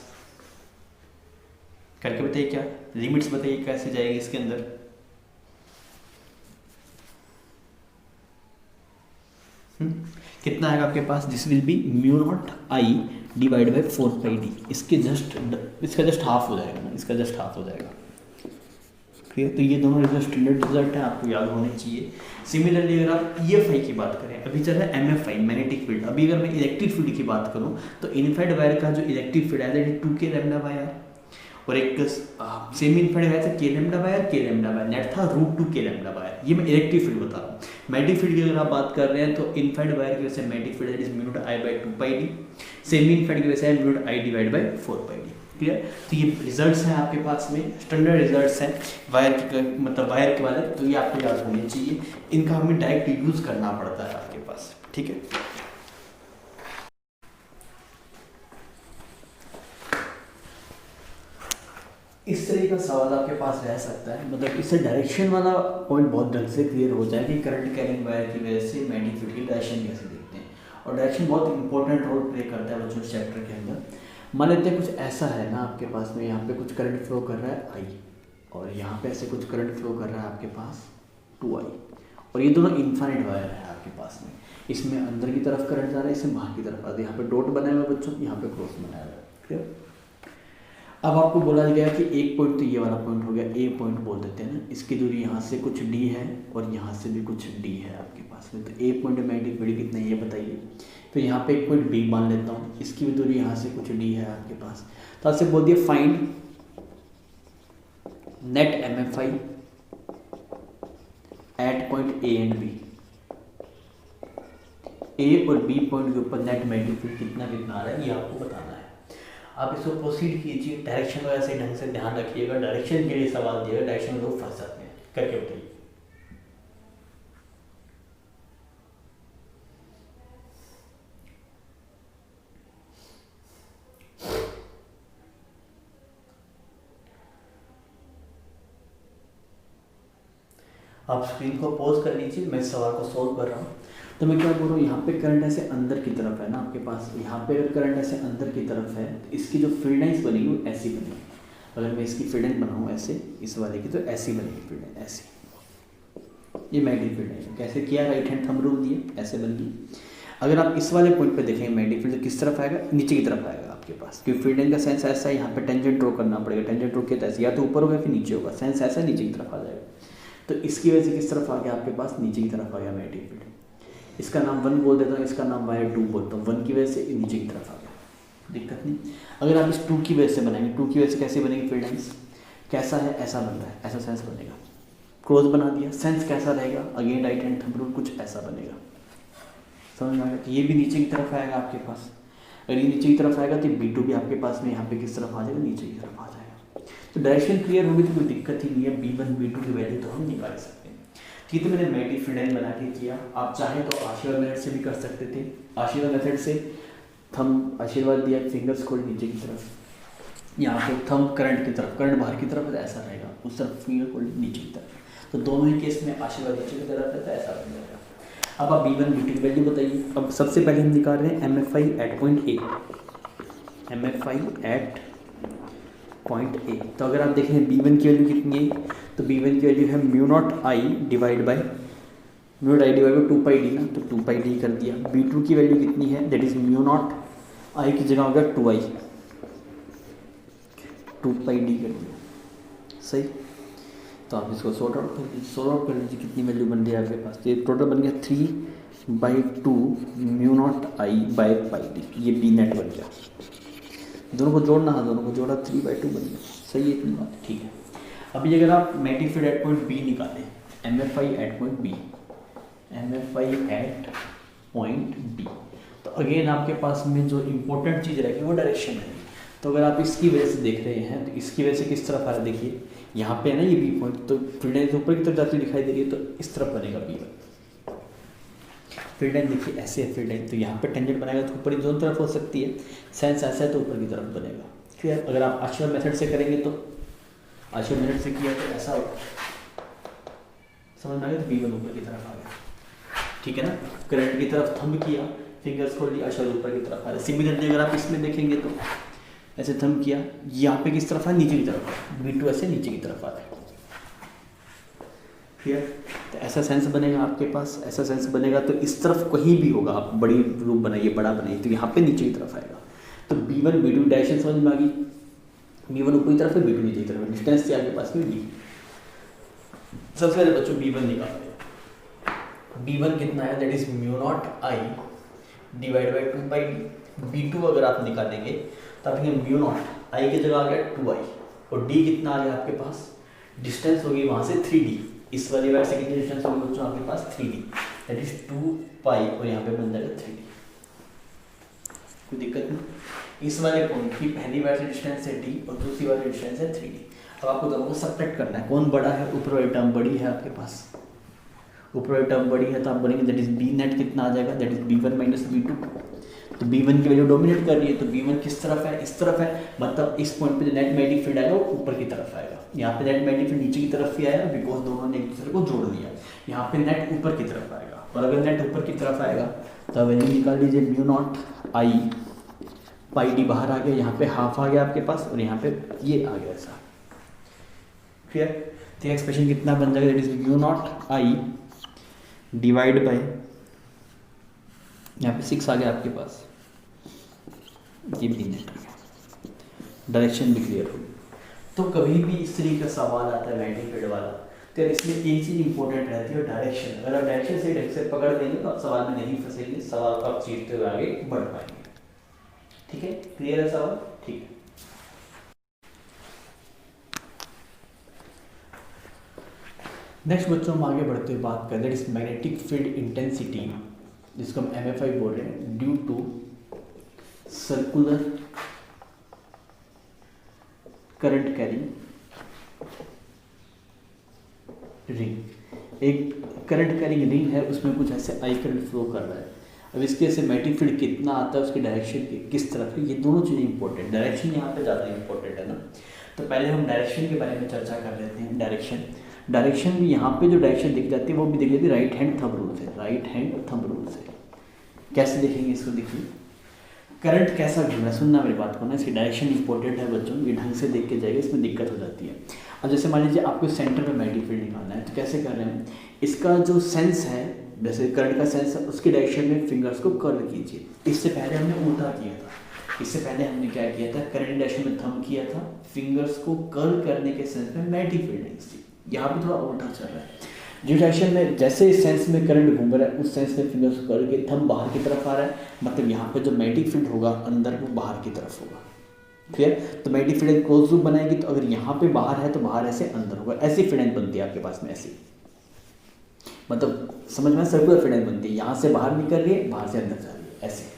करके बताइए क्या लिमिट्स बताइए कैसे जाएगी इसके अंदर। कितना आएगा आपके पास, this will be μ0I divide by 4πd। इसका जस्ट हाफ हो जाएगा ना, इसका जस्ट हाफ हो जाएगा। ठीक है, तो ये दोनों रिजल्ट स्टैंडर्ड रिजल्ट हैं, आपको याद होने चाहिए। सिमिलरली अगर आप EFI की बात करें, अभी चल रहा है MFI मैग्नेटिक फील्ड, अभी अगर मैं इलेक्ट्रिक फील्ड की बात करूं तो इनफाइनाइट वायर का जो इलेक्ट्रिक फील्ड है that is 2k lambda by r, और एक सेमी इनफाइनाइट वायर था k lambda by r, net था √2k लैम्डा बाय r। ये मैं इलेक्ट्रिक फील्ड बता रहा हूँ। मैग्नेटिक फील्ड की अगर आप बात कर रहे हैं तो इनफाइनाइट वायर की वजह से magnetic field is μ0I by 2πd, semi infinite की वजह से μ0I divide by 4πd। Clear, तो ये रिजल्ट्स हैं आपके पास में, स्टैंडर्ड रिजल्ट्स हैं वायर के, मतलब वायर के वाले, तो ये आपको याद होने चाहिए। इनका हमें डायरेक्ट यूज करना पड़ता है आपके पास। ठीक है, इस तरह का सवाल आपके पास रह सकता है, मतलब इससे डायरेक्शन वाला पॉइंट बहुत ढंग से क्लियर हो जाए कि करंट कैरिंग वायर की वजह से मैग्नेटिक फील्ड की डायरेक्शन कैसे देखते हैं। और डायरेक्शन बहुत इंपॉर्टेंट रोल प्ले करता है बच्चों इस चैप्टर के अंदर। मान लेते हैं कुछ ऐसा है ना आपके पास में, यहाँ पे कुछ करंट फ्लो कर रहा है I, और यहाँ पे ऐसे कुछ करंट फ्लो कर रहा है आपके पास 2I, और ये दोनों इनफाइनाइट वायर है आपके पास में। इसमें अंदर की तरफ करंट जा रहा है, इसमें बाहर की तरफ आ रहा है। यहाँ पे डॉट बनाया हुआ है बच्चों, यहाँ पे क्रॉस बनाया हुआ है। क्लियर, अब आपको बोला गया कि एक पॉइंट तो ये वाला पॉइंट हो गया, ए पॉइंट बोल देते हैं ना, इसकी दूरी यहाँ से कुछ डी है और यहाँ से भी कुछ डी है आपके पास में। तो ए पॉइंट मैग्नेटिक फील्ड कितना है ये बताइए। तो यहाँ पे एक पॉइंट बी मान लेता हूँ, इसकी भी दूरी यहाँ से कुछ डी है आपके पास। तो आपसे बोल दिया find net MFI at point A and B. A और बी पॉइंट के ऊपर नेट मैग्नेटिक फील्ड कितना कितना आ रहा है ये आपको बताना है। आप इसको प्रोसीड कीजिए, डायरेक्शन वगैरह से ढंग से ध्यान रखिएगा। डायरेक्शन के लिए सवाल दिएगा, डायरेक्शन में लोग फंस जाते हैं। करके बताइए। आप स्क्रीन को पॉज कर लीजिए, मैं इस सवाल को सोल्व कर रहा हूँ। तो मैं क्या बोल रहा हूँ, यहाँ पे करंट ऐसे अंदर की तरफ है ना आपके पास, यहाँ पे अगर करंट ऐसे अंदर की तरफ है तो इसकी जो फील्ड लाइंस बनेगी वो ऐसी बनेगी। अगर मैं इसकी फील्ड लाइन बनाऊँ ऐसे इस वाले की, तो ऐसी बनेगी फील्ड लाइन, ऐसी। ये मैग्नेटिक फील्ड लाइन कैसे किया, राइट हैंड थंब रूल दिए, ऐसे बन गई। अगर आप इस वाले पॉइंट पे देखेंगे मैग्नेटिक फील्ड किस तरफ आएगा, नीचे की तरफ आएगा आपके पास, क्योंकि फील्ड लाइन का सेंस ऐसा है। यहाँ पे टेंजेंट ड्रॉ करना पड़ेगा, टेंजेंट ड्रॉ किया ऐसे, या तो ऊपर होगा फिर नीचे होगा, सेंस ऐसा नीचे की तरफ आ जाएगा। तो इसकी वजह से किस तरफ आ गया आपके पास, नीचे की तरफ आ गया मैग्नेटिक फील्ड। इसका नाम 1 बोल देता हूँ, इसका नाम वायर 2 बोलता हूँ। 1 की वजह से नीचे की तरफ आ गया, दिक्कत नहीं। अगर आप इस 2 की वजह से बनाएंगे, 2 की वजह से कैसे बनेगी फील्ड लाइंस, कैसा है ऐसा बन रहा है, ऐसा सेंस बनेगा। क्रॉस बना दिया, सेंस कैसा रहेगा, again right hand thumb rule कुछ ऐसा बनेगा। समझ में आ गया। ये भी नीचे की तरफ आएगा आपके पास। अगर ये नीचे की तरफ आएगा तो B2 भी आपके पास में यहाँ पे किस तरफ आ जाएगा, नीचे की तरफ आ जाएगा। तो डायरेक्शन क्लियर होगी तो कोई दिक्कत ही नहीं है। B1 B2 की वैल्यू तो हम निकाल सकते हैं। ठीक है, तो मैंने मैग्नेटिक फील्ड लाइन बना के किया। आप चाहें तो आशीर्वाद मेथड से भी कर सकते थे। आशीर्वाद मेथड से थंब आशीर्वाद दिया, फिंगर्स खोल नीचे की तरफ, यहाँ पे थंब करंट की तरफ, करंट बाहर की तरफ है तो ऐसा रहेगा, उस तरफ फिंगर खोल नीचे की तरफ। तो दोनों ही केस में आशीर्वाद नीचे की तरफ है तो ऐसा बन जाएगा। अब आप B1 B2 की वैल्यू बताइए। अब सबसे पहले हम निकाल रहे हैं MFI at point A, MFI at point A. तो अगर आप देखें B1 की वैल्यू कितनी है, तो B1 की वैल्यू है μ0I डिवाइड बाई 2πd ना, तो 2πd कर दिया। B2 की वैल्यू कितनी है, दैट इज μ0I की जगह हो गया 2I, 2πd कर दिया। सही, तो आप इसको सॉर्ट आउट कर लीजिए कितनी वैल्यू बन रही है आपके पास। तो ये टोटल बन गया 3/2 μ0I बाय πd, ये बी नेट बन गया। दोनों को जोड़ना है, दोनों को जोड़ा 3/2 बन गया। सही है, इतनी बात ठीक है। अभी अगर आप magnetic field at point B निकालें, MFI at point B, MFI at point B, तो अगेन आपके पास में जो इम्पोर्टेंट चीज़ रहेगी वो डायरेक्शन है। तो अगर आप इसकी वजह से देख रहे हैं तो इसकी वजह से किस तरफ आ रहा है, देखिए यहाँ पे है ना ये बी पॉइंट, तो फील्ड लाइन ऊपर की तरफ जाती हुई दिखाई दे रही है, तो इस तरफ बनेगा B1। फील्ड लाइन देखिए ऐसे है फील्ड लाइन, तो यहाँ पे टेंजेंट बनाएगा तो ऊपर की दोनों तरफ हो सकती है। सेंस ऐसा है तो ऊपर की तरफ बनेगा। क्लियर। अगर आप आशीर्वाद मेथड से करेंगे तो आशीर्वाद मेथड से किया तो ऐसा होगा, समझ में आ गया। तो B1 ऊपर की तरफ आ गया, ठीक है ना। करंट की तरफ थंब किया, फिंगर्स खोल लिया, अशर ऊपर की तरफ आ रहा है। सिमिलरली अगर आप इसमें देखेंगे तो ऐसे थंब किया, यहाँ पे किस तरफ है, नीचे की तरफ, B2 ऐसे नीचे की तरफ आ रहा है, क्लियर। तो ऐसा सेंस बनेगा आपके पास, ऐसा सेंस बनेगा तो इस तरफ कहीं भी होगा, आप बड़ी रूप बनाइए, बड़ा बनाइए, तो यहाँ पे नीचे की तरफ आएगा। तो B1 B2 डायरेक्शन समझ में आ गई। B1 ऊपरी तरफ है, B2 नीचे की तरफ है, डिस्टेंस से आपके पास में D। सबसे पहले बच्चों B1 निकालते हैं। B1 कितना है, that is μ0I divide by 2 B2 अगर आप निकालेंगे तो आप देखेंगे μ0 I की जगह आ गया 2I, और D कितना आ गया आपके पास, डिस्टेंस होगी वहाँ से 3D, इस वाली वायर से कितनी डिस्टेंस होगी बच्चों आपके पास 3D, दैट इज 2π, और यहाँ पे बन जाएगा 3D। कोई दिक्कत नहीं। इस वाले पॉइंट की पहली वायर से डिस्टेंस है D और दूसरी वाली डिस्टेंस है 3D। अब आपको दोनों को सब्ट्रैक्ट करना है, कौन बड़ा है, ऊपर वाली टर्म बड़ी है आपके पास, ऊपर वाली टर्म बड़ी है तो आप बोलेंगे दैट इज B नेट कितना आ जाएगा, that is B1 minus B2। तो B1 की वैल्यू डोमिनेट कर रही है, तो B1 किस तरफ है, इस तरफ है, मतलब इस पॉइंट पे जो नेट मैग्नेटिक फील्ड आएगा वो ऊपर की तरफ आएगा। यहाँ पे नेट मैग्नेटिक फील्ड नीचे की तरफ भी आएगा, बिकॉज दोनों ने एक दूसरे को जोड़ दिया। यहाँ पे नेट ऊपर की तरफ आएगा, और अगर नेट ऊपर की तरफ आएगा तो वैल्यू निकाल लीजिए μ0I, पाई D बाहर आ गया, यहाँ पे हाफ आ गया आपके पास, और यहाँ पे ये आ गया ऐसा, क्लियर। तो एक्सप्रेशन कितना बन जाएगा, that is μ0I divide by, यहाँ पे 6 आ गया आपके पास, ये B नेट आ गया, डायरेक्शन भी क्लियर होगी। तो कभी भी इस तरीके का सवाल आता है मैग्नेटिक फील्ड वाला, तो इसमें एक चीज़ इंपॉर्टेंट रहती है डायरेक्शन। अगर आप डायरेक्शन सही ढंग से पकड़ देंगे तो आप सवाल में नहीं फंसेंगे, सवाल को आप चीरते हुए आगे बढ़ पाएंगे, ठीक है। क्लियर है सवाल, ठीक है। नेक्स्ट बच्चों हम आगे बढ़ते हुए बात करें, that is magnetic field intensity, जिसको हम MFI बोल रहे हैं, due to circular current carrying ring. एक करंट कैरिंग रिंग है, उसमें कुछ ऐसे आई करंट फ्लो कर रहा है। अब इसके से मैग्नेटिक फील्ड कितना आता है, उसकी डायरेक्शन किस तरफ है, ये दोनों चीज़ें इंपॉर्टेंट, डायरेक्शन यहाँ पे ज़्यादा इंपॉर्टेंट है ना। तो पहले हम डायरेक्शन के बारे में चर्चा कर लेते हैं। डायरेक्शन भी यहाँ पे जो डायरेक्शन दिख जाती है वो भी दिख जाती है राइट हैंड थंब रूल से, राइट हैंड थंब रूल से। कैसे देखेंगे इसको, देखिए करंट कैसा घूम रहा है, सुनना मेरी बात को ना, इसकी डायरेक्शन इंपॉर्टेंट है बच्चों, ये ढंग से देख के जाएगा, इसमें दिक्कत हो जाती है। अब जैसे मान लीजिए आपको सेंटर में मैग्नेटिक फील्ड निकालना है, तो कैसे कर रहे हैं, इसका जो सेंस है, जैसे करंट का सेंस है, उसके डायरेक्शन में फिंगर्स को कर्ल कीजिए। इससे पहले हमने उल्टा किया था, इससे पहले हमने क्या किया था, करंट डायरेक्शन में थंब किया था, फिंगर्स को कर्ल करने के सेंस में मैग्नेटिक फील्ड थी। यहाँ पे थोड़ा उल्टा चल रहा है, जो डायरेक्शन में जैसे इस सेंस में करंट घूम रहा है उस सेंस में फिंगर्स को कर्ल के थंब बाहर की तरफ आ रहा है, मतलब यहाँ पे जो मैग्नेटिक फील्ड होगा अंदर वो बाहर की तरफ होगा, क्लियर। तो मैग्नेटिक फील्ड क्लोज लूप बनाएगी, तो अगर यहाँ पे बाहर है तो बाहर ऐसे अंदर होगा, ऐसी फील्ड बनती है आपके पास में, ऐसी, मतलब समझ में, सर्कुलर फील्ड बनती है, यहाँ से बाहर निकल रही है, बाहर से अंदर जा रही है, ऐसे।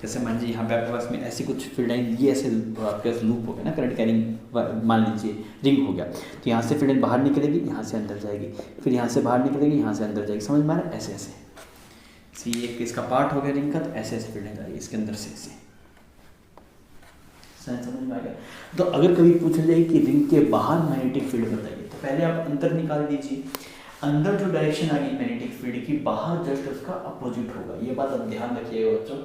जैसे मान लीजिए यहाँ पे आपके पास में ऐसी कुछ फील्ड ये ऐसे आपके पास लूप हो गया ना, करंट कैरिंग मान लीजिए रिंग हो गया, तो यहाँ से फील्ड बाहर निकलेगी, यहाँ से अंदर जाएगी, फिर यहाँ से बाहर निकलेगी, यहाँ से अंदर जाएगी, समझ में आ रहा है, ऐसे ऐसे। ये एक इसका पार्ट हो गया रिंग का, तो ऐसे ऐसे फील्ड जाएगी इसके अंदर से, ऐसे समझ में आ गया। तो अगर कभी पूछ जाए कि रिंग के बाहर मैग्नेटिक फील्ड बताइए, तो पहले आप अंदर निकाल दीजिए, अंदर जो डायरेक्शन आ गई मैग्नेटिक फील्ड की, बाहर जस्ट उसका अपोजिट होगा। ये बात आप ध्यान रखिएगा बच्चों।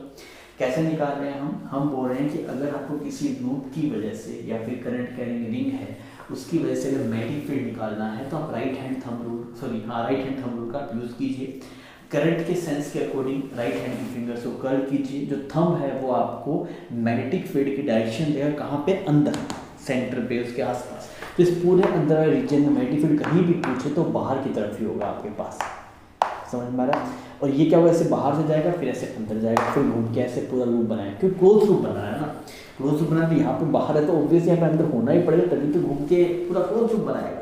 कैसे निकाल रहे हैं हम बोल रहे हैं कि अगर आपको किसी लूप की वजह से या फिर करंट कैरिंग रिंग है उसकी वजह से अगर मैग्नेटिक फील्ड निकालना है तो आप राइट हैंड थंब रूल का यूज़ कीजिए। करंट के सेंस के अकॉर्डिंग राइट हैंड की फिंगर्स को कर्ल कीजिए, जो थंब है वो आपको मैग्नेटिक फील्ड की डायरेक्शन देगा, कहाँ पे, अंदर, सेंटर पे, उसके आसपास। तो इस पूरे अंदर वाले रीजन में मैग्नेटिक फील्ड कहीं भी पूछे तो बाहर की तरफ ही होगा आपके पास, समझ में आ रहा है। और ये क्या होगा, ऐसे बाहर से जाएगा, फिर ऐसे अंदर जाएगा, फिर घूम के ऐसे पूरा लूप बनाया, क्योंकि क्लोज लूप बना है ना, क्लोज लूप बना, तो यहाँ पे बाहर है तो ऑब्वियसली यहाँ पे अंदर होना ही पड़ेगा, तभी तो घूम के पूरा क्लोज लूप बनाएगा।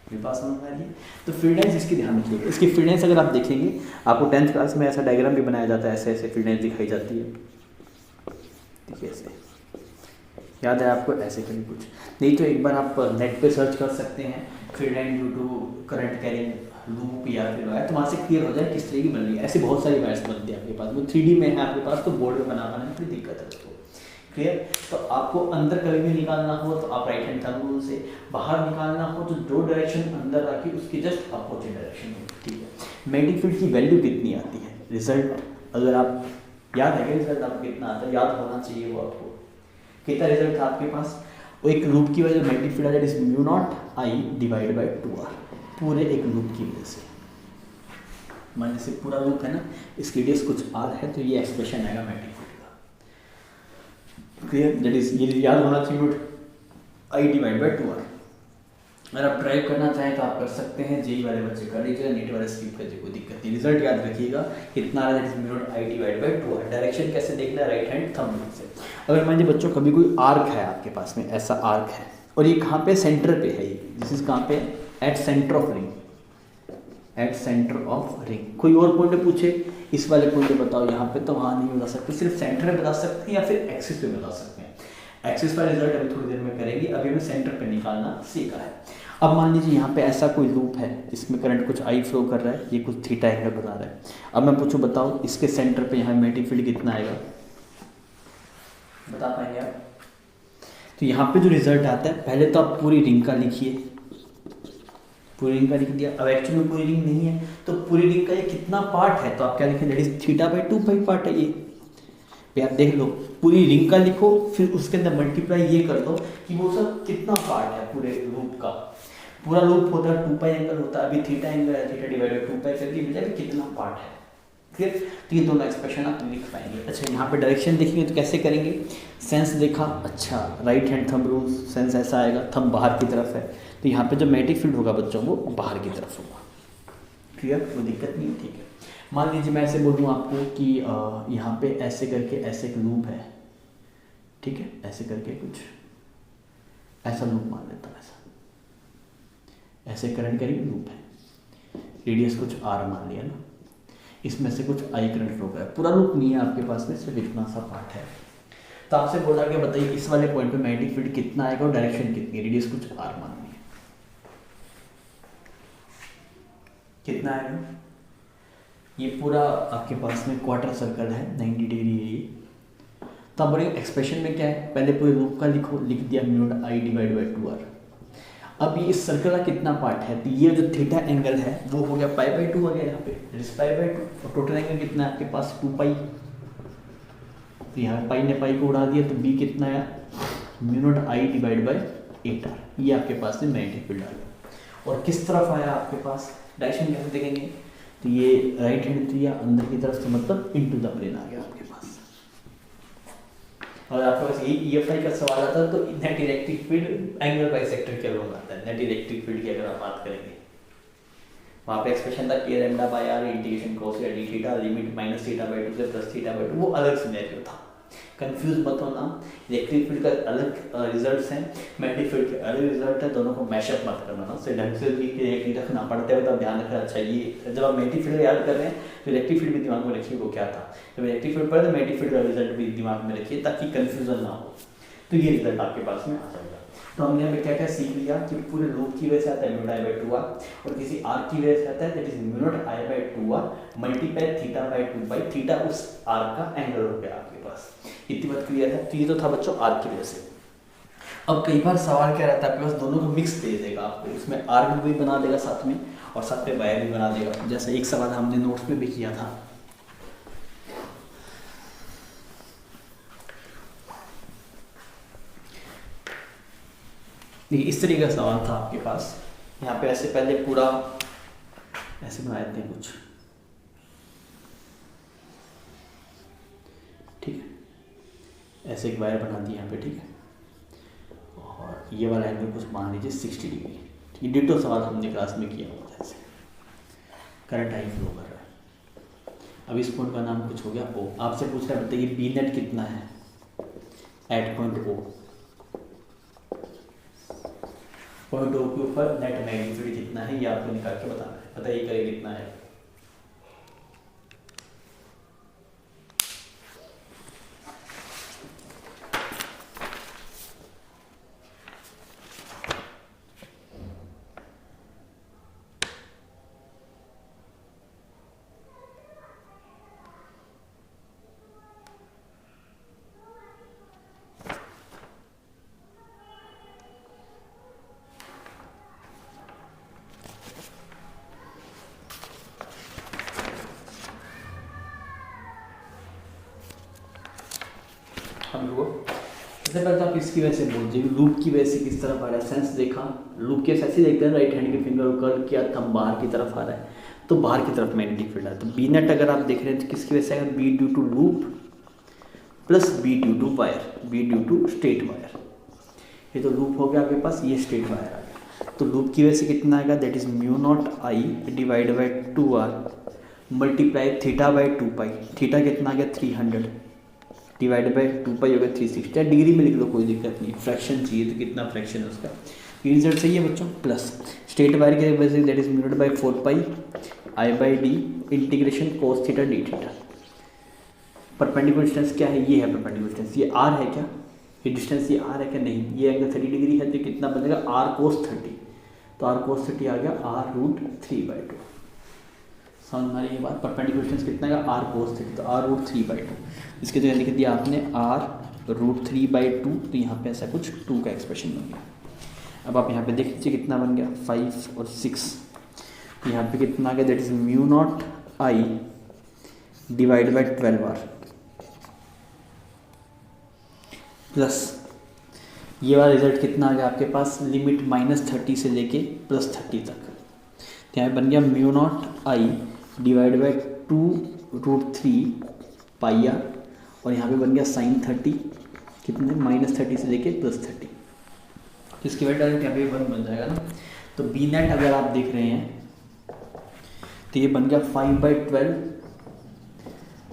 मेरे पास समझ में आ रही है। तो फील्ड लाइन्स इसकी ध्यान रखिएगा। इसकी फील्ड लाइन्स अगर आप देखेंगे, आपको 10th क्लास में ऐसा डायग्राम भी बनाया जाता है, ऐसे ऐसे फील्ड लाइन्स दिखाई जाती है, देखिए ऐसे, याद है आपको, ऐसे कहीं कुछ नहीं तो एक बार आप नेट पे सर्च कर सकते हैं, field line due to current carrying loop या फिर वायर, तो वहाँ से क्लियर हो जाए किस तरह की बन रही है। ऐसे बहुत सारी वायर्स बनती है आपके पास, वो 3D में है आपके पास, तो बोर्ड में बनाना में थोड़ी दिक्कत है उसको, क्लियर। तो आपको अंदर कभी भी निकालना हो तो आप राइट हैंड थंब रूल से, बाहर निकालना हो तो जो डायरेक्शन अंदर रखी उसकी जस्ट अपोजिट डायरेक्शन में, ठीक है। मैग्नेटिक फील्ड की वैल्यू कितनी आती है, रिजल्ट अगर आप याद है कि रिजल्ट आपको कितना आता है, याद होना चाहिए वो आपको। कितना रिजल्ट था आपके पास, वो एक लूप की वजह से magnetic field is mu naught I divide by 2r, पूरे एक लूप की वजह से। मान लीजिए पूरा लूप है ना, इसकी रेडियस कुछ r है, तो ये एक्सप्रेशन आएगा मैग्नेटिक फील्ड का। क्लियर, दैट इज ये याद होना चाहिए, आई डिवाइड बाई 2r। अगर आप ड्राइव करना चाहें तो आप कर सकते हैं, जेई वाले बच्चे कर लीजिएगा, नीट वाले स्किप कर लीजिए, कोई दिक्कत नहीं। रिजल्ट याद रखिएगा कितना आ रहा है, mu naught I divide by 2r। Direction कैसे देखना है, राइट हैंड थंब रूल से। अगर मान लीजिए बच्चों कभी कोई आर्क है आपके पास में, ऐसा आर्क है और ये कहाँ पे, सेंटर पे है, ये दिस इज कहाँ पे, eight centre of ring, eight centre of ring. कोई और पॉइंट पूछे इस वाले पॉइंट बताओ यहाँ पे, तो वहाँ नहीं बता सकते, सिर्फ सेंटर में बता सकते हैं या फिर एक्सिस पे बता सकते हैं। एक्सिस वाला रिजल्ट अभी थोड़ी देर में करेंगे, अभी हमें सेंटर पे निकालना सीखा है। अब मान लीजिए यहाँ पे ऐसा कोई लूप है, इसमें करंट कुछ आई फ्लो कर रहा है, ये कुछ थीटा एंगल बता रहा है। अब मैं पूछूं बताओ इसके सेंटर पे यहाँ मैग्नेटिक फील्ड कितना आएगा, बता पाएंगे आप? तो यहाँ पे जो रिजल्ट आता है, पहले तो आप पूरी रिंग का लिखिए, पूरी रिंग का लिख दिया। अब एक्चुअली में पूरी रिंग नहीं है तो पूरी रिंग का ये कितना पार्ट है, तो आप क्या लिखें, that is theta by 2 part है ये। आप देख लो, पूरी रिंग का लिखो, फिर उसके अंदर मल्टीप्लाई ये कर दो कि वो सब कितना पार्ट है पूरे लूप का। पूरा लूप होता है 2 एंगल होता है, अभी थीटा एंगल है, थीटा डिवाइड बाई 2 करके मिल जाएगा कितना पार्ट है। क्लियर, तो ये दोनों एक्सप्रेशन आप लिख पाएंगे। अच्छा, यहाँ पे डायरेक्शन देखेंगे तो कैसे करेंगे, सेंस देखा, अच्छा right hand thumb rule, sense ऐसा आएगा, थंब बाहर की तरफ है, तो यहाँ पे जो मैग्नेटिक फील्ड होगा बच्चों वो बाहर की तरफ होगा। क्लियर, कोई दिक्कत नहीं है, ठीक है। मान लीजिए मैं ऐसे बोलूँ आपको कि यहाँ पे ऐसे करके ऐसे एक लूप है, ठीक है, ऐसे करके कुछ ऐसा लूप मान लेता हूँ, ऐसे करंट का लूप है, रेडियस कुछ r मान लिया ना, इसमें से कुछ I करंट फ्लो कर रहा है, पूरा लूप नहीं है आपके पास में, सिर्फ इतना सा पार्ट है। तो आपसे बोला कि बताइए इस वाले पॉइंट पे मैग्नेटिक फील्ड कितना आएगा और डायरेक्शन कितनी, रेडियस कुछ r मान लिया, कितना आएगा। ये पूरा आपके पास में क्वार्टर सर्कल है, 90 डिग्री है ये। तो अब बड़े एक्सप्रेशन में क्या है, पहले पूरे लूप का लिखो, लिख दिया mu naught I divide by 2r। अब ये इस सर्कल का कितना पार्ट है, तो ये जो थीटा एंगल है वो हो गया पाई बाई 2 आ गया यहाँ पे, पाई बाई 2, और टोटल एंगल कितना है आपके पास 2 पाई, तो यहाँ पाई ने पाई को उड़ा दिया, तो बी कितना है, mu naught I divide by 8r। ये आपके पास में मैग्नेटिक फील्ड आ गया। और किस तरफ आया आपके पास, डायरेक्शन कैसे देखेंगे, तो ये राइट हैंड दिया अंदर की तरफ से, मतलब इनटू द प्लेन आ गया आपके पास। और आपके पास यही EFI का सवाल आता है तो net electric field angle bisector के लोग आता है, नेट इलेक्ट्रिक फील्ड की अगर आप बात करेंगे, वहाँ पे एक्सप्रेशन था k lambda by r integration cos d theta limit minus theta by 2 से प्लस थीटा बाई 2, वो अलग सिनेरियो था। कंफ्यूज मत होना, इलेक्ट्रिक फील्ड का अलग रिजल्ट्स हैं, मैग्नेटिक फील्ड के अलग रिजल्ट है, दोनों को मैशअप मत करना ना, उससे ढंग से भी रखना पड़ता है, तो ध्यान रखना। अच्छा, ये जब आप मैग्नेटिक फील्ड याद कर रहे हैं तो इलेक्ट्रिक फील्ड भी दिमाग में रखिए वो क्या था, जब इलेक्ट्रिक फील्ड पढ़े तो मैग्नेटिक फील्ड का रिजल्ट भी दिमाग में रखिए ताकि कन्फ्यूजन ना हो। तो ये रिजल्ट आपके पास में आ जाएगा। तो हमने यहाँ पे क्या क्या सीख लिया कि पूरे लूप की वजह से आता है mu naught I by 2r, और किसी आर्क की वजह से आता है that is mu naught I by 2r multiply theta by 2 pi, theta उस आर्क का एंगल हो गया आपके पास। इतनी बात क्लियर है। तो ये तो था बच्चों आर्क की वजह से। अब कई बार सवाल क्या रहता है आपके पास, दोनों को मिक्स दे देगा आपको, इसमें आर्क भी बना देगा साथ में और साथ में वायर भी बना देगा, जैसे एक सवाल हमने नोट्स में भी किया था। इस तरीके का सवाल था आपके पास, यहाँ पे ऐसे पहले पूरा ऐसे बना देते हैं कुछ, ठीक है, ऐसे एक वायर बना दी यहाँ पे, ठीक है, और ये वाला एंगल कुछ मान लीजिए 60 डिग्री। ये डिटो सवाल हमने क्लास में किया हुआ, जैसे करंट आई फ्लो कर रहा है। अब इस पॉइंट का नाम कुछ हो गया O, आपसे पूछ रहा है बताइए बी नेट कितना है at point O, point O के ऊपर नेट मैग्नेटिक फील्ड कितना है ये आपको निकाल के बताना है। बताइए करें कितना है, हम लोग सबसे पहले तो आप इसकी वजह से बोल दीजिए लूप की वजह से किस तरफ आ रहा है, सेंस देखा, लूप के ऐसे देखते हैं राइट हैंड के फिंगर को कर्ल किया, थंब बाहर की तरफ आ रहा है, तो बाहर की तरफ मैग्नेटिक फील्ड है। तो बी नेट अगर आप देख रहे हैं तो किसकी वजह से आएगा, B due to loop plus B due to wire, B due to straight wire. ये तो लूप हो गया आपके पास, ये स्ट्रेट वायर आ गया। तो लूप की वजह से कितना आएगा, that is mu naught I divide by 2r multiply theta by 2 pi. Theta कितना आ गया 300 डिवाइड बाई 2 पाई हो गया 360। डिग्री में लिख लो कोई दिक्कत नहीं, फ्रैक्शन चाहिए तो कितना फ्रैक्शन है उसका, ये रिजल्ट सही है बच्चों। प्लस स्ट्रेट वायर की वजह से that is mu not by 4 pi I by D integration cos theta d theta. Perpendicular distance क्या है, ये है परपेंडिकुलर डिस्टेंस, ये आर है क्या, ये डिस्टेंस ये आर है क्या, नहीं, ये एंगल 30 डिग्री है तो कितना बनेगा आर कोस 30, तो आर कोस 30 आ गया आर रूट 3/2। समझ में आ रही है बात, परपेंडिकुलर डिस्टेंस कितना है आर कोस 30, तो आर रूट 3/2। इसके जगह लिख दिया आपने आर रूट 3/2, तो यहाँ पे ऐसा कुछ 2 का एक्सप्रेशन बन गया। अब आप यहाँ पे देख लीजिए कितना बन गया 5 और 6, तो यहाँ पे कितना आ गया, that is mu naught I divide by 12r plus ये वाला रिजल्ट कितना आ गया आपके पास, लिमिट -30 से लेके +30 तक, तो यहाँ पे बन गया mu naught I divide by 2√3 pi r, और यहाँ पे बन गया sin 30 कितने -30 से लेके +30, तो इसकी वजह डायरेक्ट यहाँ पे 1 बन जाएगा ना। तो बी नेट अगर आप देख रहे हैं तो ये बन गया 5/12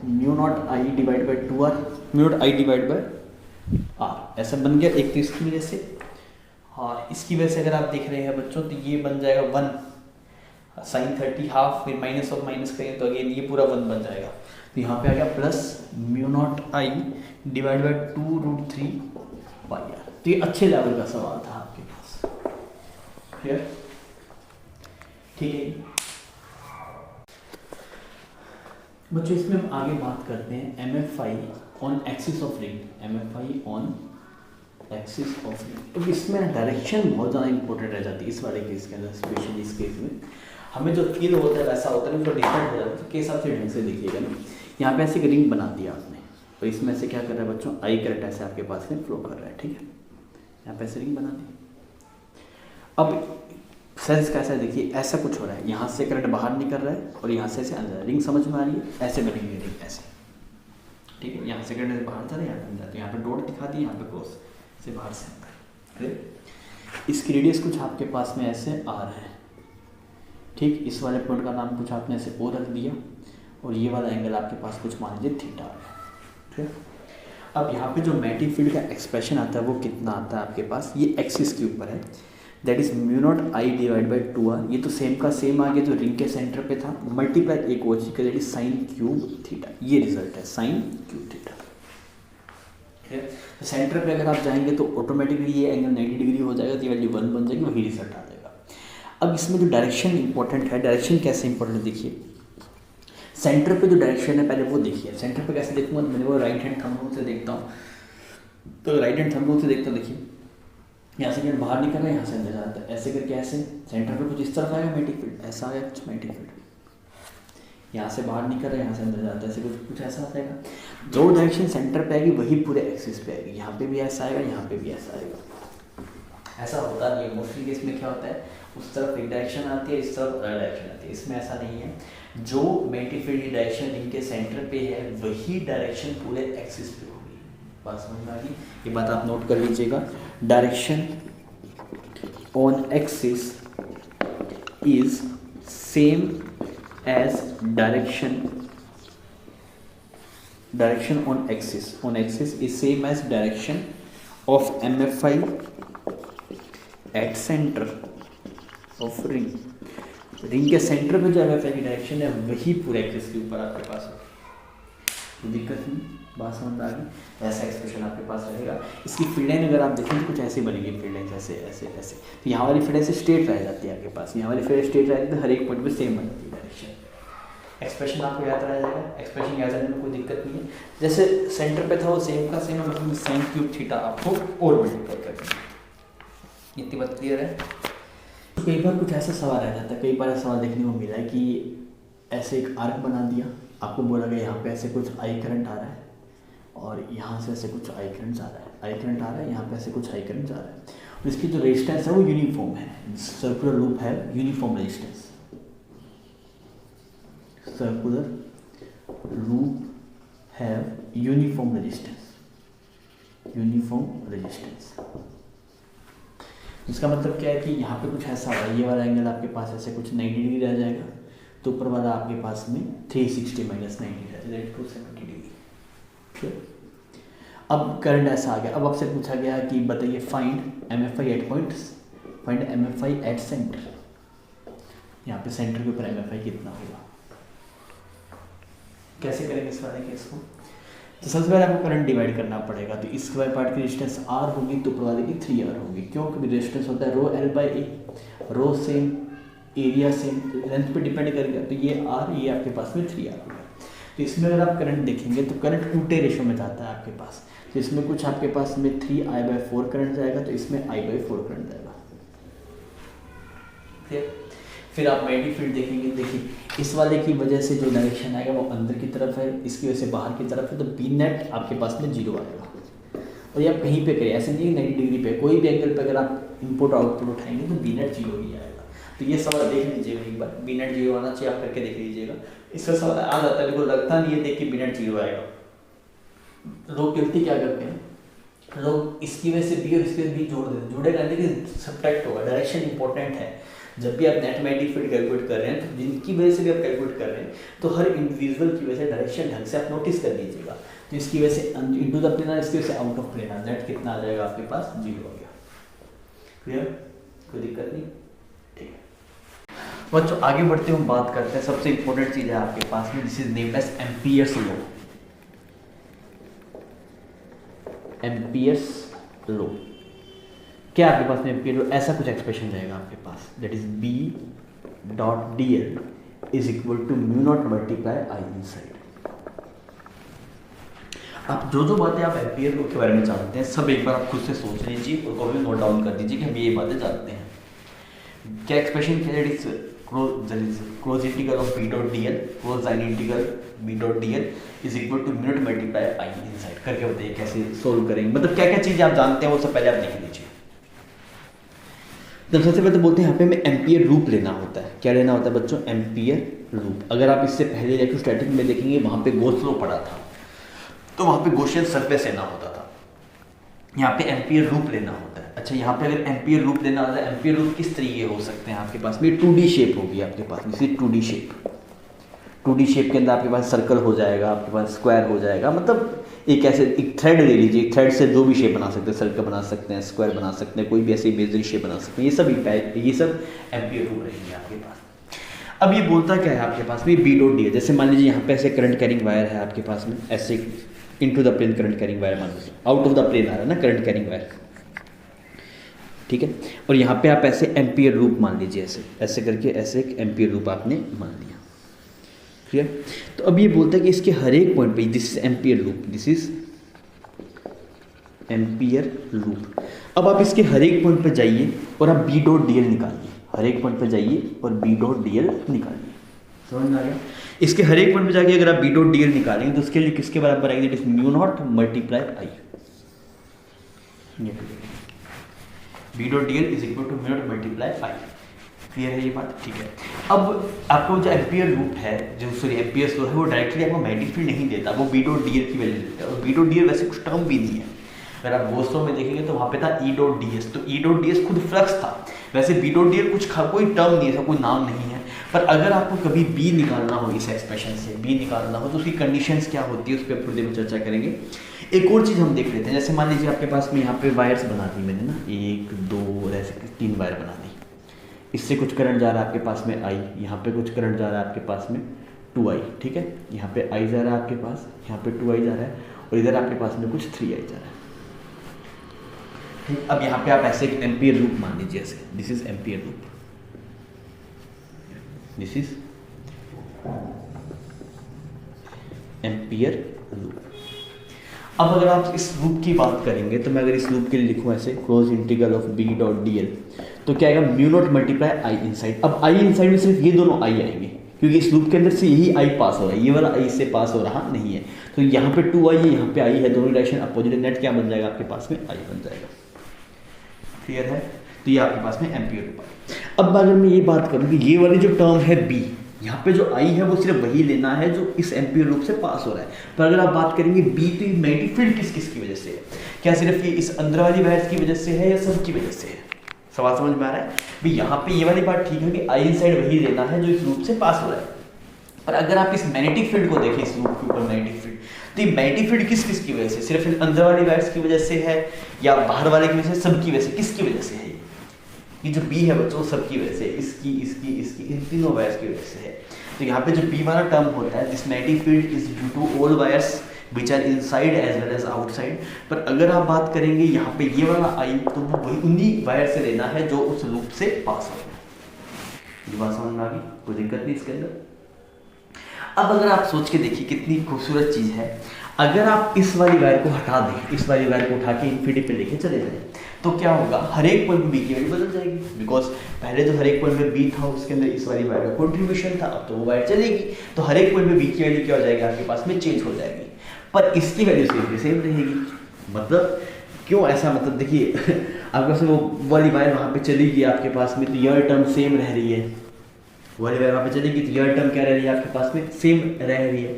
mu naught I divide by 2r, mu naught I divide by r, ऐसा बन गया एक तो इसकी वजह से, और इसकी वजह से अगर आप देख रहे हैं बच्चों तो ये बन जाएगा 1 sin 30 हाफ, फिर माइनस ऑफ माइनस करें तो अगेन ये पूरा 1 बन जाएगा। तो यहाँ पे आ गया plus mu naught I divide by 2√3 pi r. तो ये अच्छे लेवल का सवाल था आपके पास, क्लियर, ठीक है बच्चों। इसमें हम आगे बात करते हैं MFI on axis of ring, MFI on axis of ring. तो इसमें डायरेक्शन बहुत ज़्यादा इंपॉर्टेंट रह जाती है इस वाले केस के अंदर, स्पेशली इस केस में हमें जो फील होता है वैसा होता है ना, तो डिफरेंट हो जाता है। तो केस आप ढंग से देखिएगा ना, यहाँ पे ऐसे एक रिंग बना दिया आपने, तो इसमें से क्या कर रहा है बच्चों, आई करंट ऐसे आपके पास में फ्लो कर रहा है, ठीक है, यहाँ पे ऐसे रिंग बना दी। अब सेंस कैसा है देखिए, ऐसा कुछ हो रहा है, यहाँ से करंट बाहर निकल रहा है और यहाँ से ऐसे अंदर, रिंग समझ में आ रही है, ऐसे बनेगी रिंग ऐसे, ठीक है, यहाँ से करंट बाहर जा रहा है, यहाँ पे अंदर, तो यहाँ पे डॉट दिखा दी, यहाँ पे क्रॉस से बाहर से अंदर। इसकी रेडियस कुछ आपके पास में ऐसे आ रहा है, ठीक, इस वाले पॉइंट का नाम कुछ आपने ऐसे ओ रख दिया, और ये वाला एंगल आपके पास कुछ मान लीजिए थीटा है, ठीक है। अब यहाँ पे जो मैग्नेटिक फील्ड का एक्सप्रेशन आता है वो कितना आता है आपके पास, ये एक्सिस के ऊपर है, that is mu naught I divide by 2r, ये तो सेम का सेम आ गया जो रिंग के सेंटर पे था, मल्टीप्लाई एक और चीज का that is sine cube theta, ये रिजल्ट है साइन क्यूब थीटा, ठीक है। तो सेंटर पे अगर आप जाएंगे तो ऑटोमेटिकली ये एंगल 90 डिग्री हो जाएगा, तो ये वैल्यू 1 बन जाएगी, वही रिजल्ट आ जाएगा। अब इसमें जो डायरेक्शन इंपॉर्टेंट है, डायरेक्शन कैसे इंपॉर्टेंट है देखिए, सेंटर पे जो डायरेक्शन है पहले वो देखिए, सेंटर पे कैसे देखूंगा, मैंने वो राइट हैंड थंब रूल से देखता हूँ, तो राइट हैंड थंब रूल से देखता हूँ, देखिए यहाँ से करंट बाहर निकल रहा है, यहाँ से अंदर जाता है, ऐसे करके ऐसे सेंटर पे कुछ इस तरफ आएगा मैग्नेटिक फील्ड, ऐसा आएगा कुछ मैग्नेटिक फील्ड, यहाँ से बाहर निकल रहा है, यहाँ से अंदर जाता है, ऐसे कुछ ऐसा आएगा। जो डायरेक्शन सेंटर पे आएगी वही पूरे एक्सिस पे आएगी, यहाँ पे भी ऐसा आएगा, यहाँ पे भी ऐसा आएगा। ऐसा होता नहीं है मोस्टली केस में, क्या होता है उस तरफ एक डायरेक्शन आती है, इस तरफ अलग डायरेक्शन आती है, इसमें ऐसा नहीं है, जो मैग्नेटिक फील्ड की डायरेक्शन इनके सेंटर पे है वही डायरेक्शन पूरे एक्सिस पे होगी। बात समझ में आ गई, ये बात आप नोट कर लीजिएगा, direction on axis is same as direction on axis is same as direction of MFI at centre of ring. Ring के सेंटर में जो MFI की डायरेक्शन है वही पूरे एक्सिस के ऊपर आपके पास है, कोई दिक्कत नहीं, बात समझ में आ गई। ऐसा एक्सप्रेशन आपके पास रहेगा। इसकी फील्ड लाइन अगर आप देखें तो कुछ ऐसे बनेगी फील्ड लाइन, ऐसे ऐसे ऐसे, तो यहाँ वाली फील्ड ऐसे स्ट्रेट रह जाती है आपके पास, यहाँ वाली फील्ड स्ट्रेट रहती है, तो हर एक पॉइंट पे सेम बनती है डायरेक्शन। एक्सप्रेशन आपको याद रह जाएगा, एक्सप्रेशन याद रहने में कोई दिक्कत नहीं है, जैसे सेंटर पे था वो सेम का सेम है, मतलब साइन क्यूब थीटा आपको और मल्टीप्लाई करना है। इतनी बात क्लियर है। कई बार कुछ ऐसा सवाल रह जाता है, कई बार ऐसा सवाल देखने को मिला है कि ऐसे एक आर्क बना दिया, आपको बोला गया यहाँ पे ऐसे कुछ आई करंट आ रहा है, और यहाँ से ऐसे कुछ आई करंट आ रहा है, आई करंट आ रहा है, यहाँ पे ऐसे कुछ आई करंट आ रहा है, और इसकी जो रेजिस्टेंस है वो यूनिफॉर्म है। सर्कुलर लूप है यूनिफॉर्म रेजिस्टेंस, सर्कुलर लूप है यूनिफॉर्म रेजिस्टेंस, यूनिफॉर्म रेजिस्टेंस। इसका मतलब क्या है कि यहाँ पे कुछ ऐसा होगा, ये वाला एंगल आपके पास ऐसे कुछ 90 डिग्री रह जाएगा, तो ऊपर वाला आपके पास में 360 माइनस 90 रह जाएगा, 270 डिग्री। ठीक, अब करंट ऐसा आ गया। अब आपसे पूछा गया कि बताइए find MFI at points, find MFI at centre. यहाँ पे सेंटर के ऊपर MFI कितना होगा, कैसे करेंगे इस वाले केस को? तो सबसे पहले आपको करंट डिवाइड करना पड़ेगा। तो इस पार्ट की रेजिस्टेंस R होगी तो ऊपर वाले की 3R होगी। क्यों? क्योंकि रेजिस्टेंस होता है रो L/A, रो सेम, एरिया सेम, लेंथ पे डिपेंड करेगा। तो ये R, ये आपके पास में 3R होगा। तो इसमें अगर आप करंट देखेंगे तो करंट टूटे रेशो में जाता है आपके पास। तो इसमें कुछ आपके पास में 3I/4 करंट जाएगा, तो इसमें I/4 करंट जाएगा। ठीक, फिर आप मैग्नेटिक फील्ड देखेंगे। देखिए इस वाले की वजह से जो डायरेक्शन आएगा वो अंदर की तरफ है, इसकी वजह से बाहर की तरफ है, तो बी नेट आपके पास में 0 आएगा। और ये आप कहीं पे करें, ऐसे नहीं 90 डिग्री पे, कोई भी एंगल पे अगर आप इनपुट आउटपुट उठाएंगे तो बी नेट 0 ही आएगा। तो ये सवाल देख लीजिएगा एक बार, बी नेट 0 आना चाहिए, आप करके देख लीजिएगा। इसका सवाल आ जाता है, बिल्कुल लगता नहीं है देख के बी नेट 0 आएगा। लोग गलती क्या करते हैं, लोग इसकी वजह से बी और इसकी वजह से बी जोड़ देते हैं, जुड़ेगा लेकिन सब्ट्रैक्ट होगा। डायरेक्शन इंपॉर्टेंट है। जब भी आप नेट मैग्नेटिक फील्ड कैलकुलेट कर रहे हैं तो जिनकी वजह से भी आप कैलकुलेट कर रहे हैं तो हर इंडिविजुअल की वजह से डायरेक्शन ढंग से आप नोटिस कर लीजिएगा। तो इसकी वजह से इनटू द प्लेनर, इसकी वजह से आउट ऑफ प्लेनर, नेट कितना आ जाएगा आपके पास? 0 आ गया। क्लियर, कोई दिक्कत नहीं? ठीक है बच्चों, आगे बढ़ते हुए हम बात करते हैं। सबसे इंपॉर्टेंट चीज़ है आपके पास में, this is named as Ampere's law. Ampere's law क्या आपके पास में एम्पियर लॉ, ऐसा कुछ एक्सप्रेशन जाएगा आपके पास, that is B.dl is equal to μ0 multiply I inside. आप जो बातें आप एम्पियर लॉ के बारे में जानते हैं सब एक बार आप खुद से सोच लीजिए और कॉपी में नोट डाउन कर दीजिए कि हम ये बातें जानते हैं। क्या एक्सप्रेशन क्या, is close integral of B.dl, close line integral B.dl is equal to μ0 multiply I inside. करके बताइए कैसे सोल्व करेंगे, मतलब क्या क्या चीज़ें आप जानते हैं वो सब पहले आप देख लीजिए। तो सबसे पहले तो बोलते हैं यहाँ पे हमें एम्पियर लूप लेना होता है। क्या लेना होता है बच्चों? Ampere loop. अगर आप इससे पहले इलेक्ट्रोस्टैटिक में देखेंगे वहाँ पे गॉस लॉ पढ़ा था, तो वहाँ पे गॉसियन सरफेस लेना होता था। यहाँ पे एम्पियर लूप लेना होता है। अच्छा, यहाँ पे अगर एम्पियर लूप लेना होता है, एम्पियर लूप किस तरीके हो सकते हैं आपके पास में? 2D शेप होगी आपके पास, जैसे 2D शेप। 2D शेप के अंदर आपके पास सर्कल हो जाएगा, आपके पास स्क्वायर हो जाएगा। मतलब एक ऐसे एक थ्रेड ले लीजिए, एक थ्रेड से जो भी शेप बना सकते हैं, सर्कल बना सकते हैं, स्क्वायर बना सकते हैं, कोई भी ऐसी इमेजिनरी शेप बना सकते हैं। ये सब एम्पियर लूप रहेंगे आपके पास। अब ये बोलता क्या है आपके पास में? B.dl। जैसे मान लीजिए यहाँ पे ऐसे करंट कैरिंग वायर है आपके पास में, ऐसे into the plane current carrying wire मान लीजिए, आउट ऑफ द प्लेन आ रहा है ना करंट कैरिंग वायर, ठीक है। और यहाँ पे आप ऐसे एम्पियर लूप मान लीजिए, ऐसे ऐसे करके ऐसे एक एम्पियर लूप आपने मान लिया। क्लियर? तो अब ये बोलता है कि इसके हर एक पॉइंट पे, this is ampere loop, this is ampere loop. अब आप इसके हर एक पॉइंट पे जाइए और आप B.dl निकालिए। हर एक पॉइंट पे जाइए और B.dl निकालिए। समझ में आ गया? इसके हर एक पॉइंट पे जाके अगर आप B.dl निकालेंगे तो उसके लिए किसके बराबर आएगी? That is μ0 multiply I। B.dl is equal to μ0 multiply I। Clear है ये बात? ठीक है। अब आपको जो एम्पियर लूप है, जो सॉरी एम्पियर्स लॉ है, वो डायरेक्टली आपको मैग्नेटिक फील्ड नहीं देता, वो B.dl की वैल्यू देता है। और B.dl वैसे कुछ टर्म भी नहीं है। अगर आप गॉस लॉ में देखेंगे तो वहाँ पे था E.ds, तो E.ds खुद फ्लक्स था। वैसे B.dl कुछ कोई टर्म नहीं है, कोई नाम नहीं है। पर अगर आपको कभी B निकालना हो, इस एक्सप्रेशन से B निकालना हो, तो उसकी कंडीशंस क्या होती है उस पर थोड़ी देर में चर्चा करेंगे। एक और चीज़ हम देख लेते हैं। जैसे मान लीजिए आपके पास में यहाँ पे वायर्स बना दी मैंने ना, 1 2 और ऐसे 3 वायर बना दी। इससे कुछ करंट जा रहा है आपके पास में I, यहाँ पे कुछ करंट जा रहा है आपके पास में 2I, ठीक है। यहाँ पे I जा रहा है आपके पास, यहाँ पे 2I जा रहा है, और इधर आपके पास में कुछ 3I जा रहा है, ठीक। अब यहाँ पे आप ऐसे एक एम्पियर लूप मान लीजिए, ऐसे this is ampere loop, this is ampere loop. अब अगर आप इस लूप की बात करेंगे तो मैं अगर इस लूप के लिए लिखूँ ऐसे क्लोज इंटीग्रल ऑफ B.dl, तो क्या आएगा? μ0 मल्टीप्लाई I इनसाइड। अब I इनसाइड में सिर्फ ये दोनों I आएंगे, क्योंकि इस लूप के अंदर से यही आई पास हो रहा है, ये वाला आई इससे पास हो रहा नहीं है। तो यहाँ पे 2i है, यहाँ पे आई है, दोनों डायरेक्शन अपोजिट, नेट क्या बन जाएगा आपके पास में, आई बन जाएगा। क्लियर है? तो ये आपके पास में एम्पियर लूप है। अब अगर मैं ये बात करूँ कि ये वाली जो टर्म है बी, यहाँ पे जो आई है वो सिर्फ वही लेना है जो इस एम्पियर लूप से पास हो रहा है। पर अगर आप बात करेंगे बी, तो ये मैग्नेटिक फील्ड किस किस की वजह से है? क्या सिर्फ ये इस अंदर वाली वायर्स की वजह से है या सब की वजह से है? सवाल समझ में आ रहा है भाई? यहाँ पे ये वाली बात ठीक है कि आई इनसाइड वही लेना है जो इस लूप से पास हो रहा है। पर अगर आप इस मैग्नेटिक फील्ड को देखें, इस लूप के ऊपर मैग्नेटिक फील्ड, तो ये मैग्नेटिक फील्ड किस किस की वजह से? सिर्फ अंदर वाली वायर्स की वजह से है या बाहर वाले की वजह से, सब की वजह से? किसकी वजह से है ये जो बी है बच्चों, सबकी वजह से, इसकी इसकी इसकी, इन तीनों वायर्स की वजह से है। तो यहाँ पे जो बी वाला टर्म होता है, this magnetic field is due to all wires which are inside as well as outside. पर अगर आप बात करेंगे यहाँ पे ये वाला आई, तो वो वही उन्हीं वायर से लेना है जो उस लूप से पास हो रहा है। ये बात समझ में आ गई? कोई दिक्कत नहीं इसके अंदर। अब अगर आप सोच के देखिए कितनी खूबसूरत चीज़ है, अगर आप इस वाली वायर को हटा दें, इस वाली वायर को उठा के इन्फिनिटी पे लेके चले जाएं, तो क्या होगा? हर एक पॉइंट में बी की वैल्यू बदल जाएगी। बिकॉज पहले जो हर एक पॉइंट में बी था उसके अंदर इस वाली वायर का कंट्रीब्यूशन था, अब तो वो वायर चलेगी, तो हर एक पॉइंट में बी की वैल्यू क्या हो जाएगी आपके पास में? चेंज हो जाएगी। पर इसकी वैल्यू सेम रहेगी। मतलब क्यों ऐसा? मतलब देखिए आपके पास वो वाली वायर वहाँ पे चलेगी आपके पास में, तो यह टर्म सेम रह रही है, वाली वायर वहाँ पे चलेगी तो यह टर्म क्या रह रही है आपके पास में? सेम रह रही है।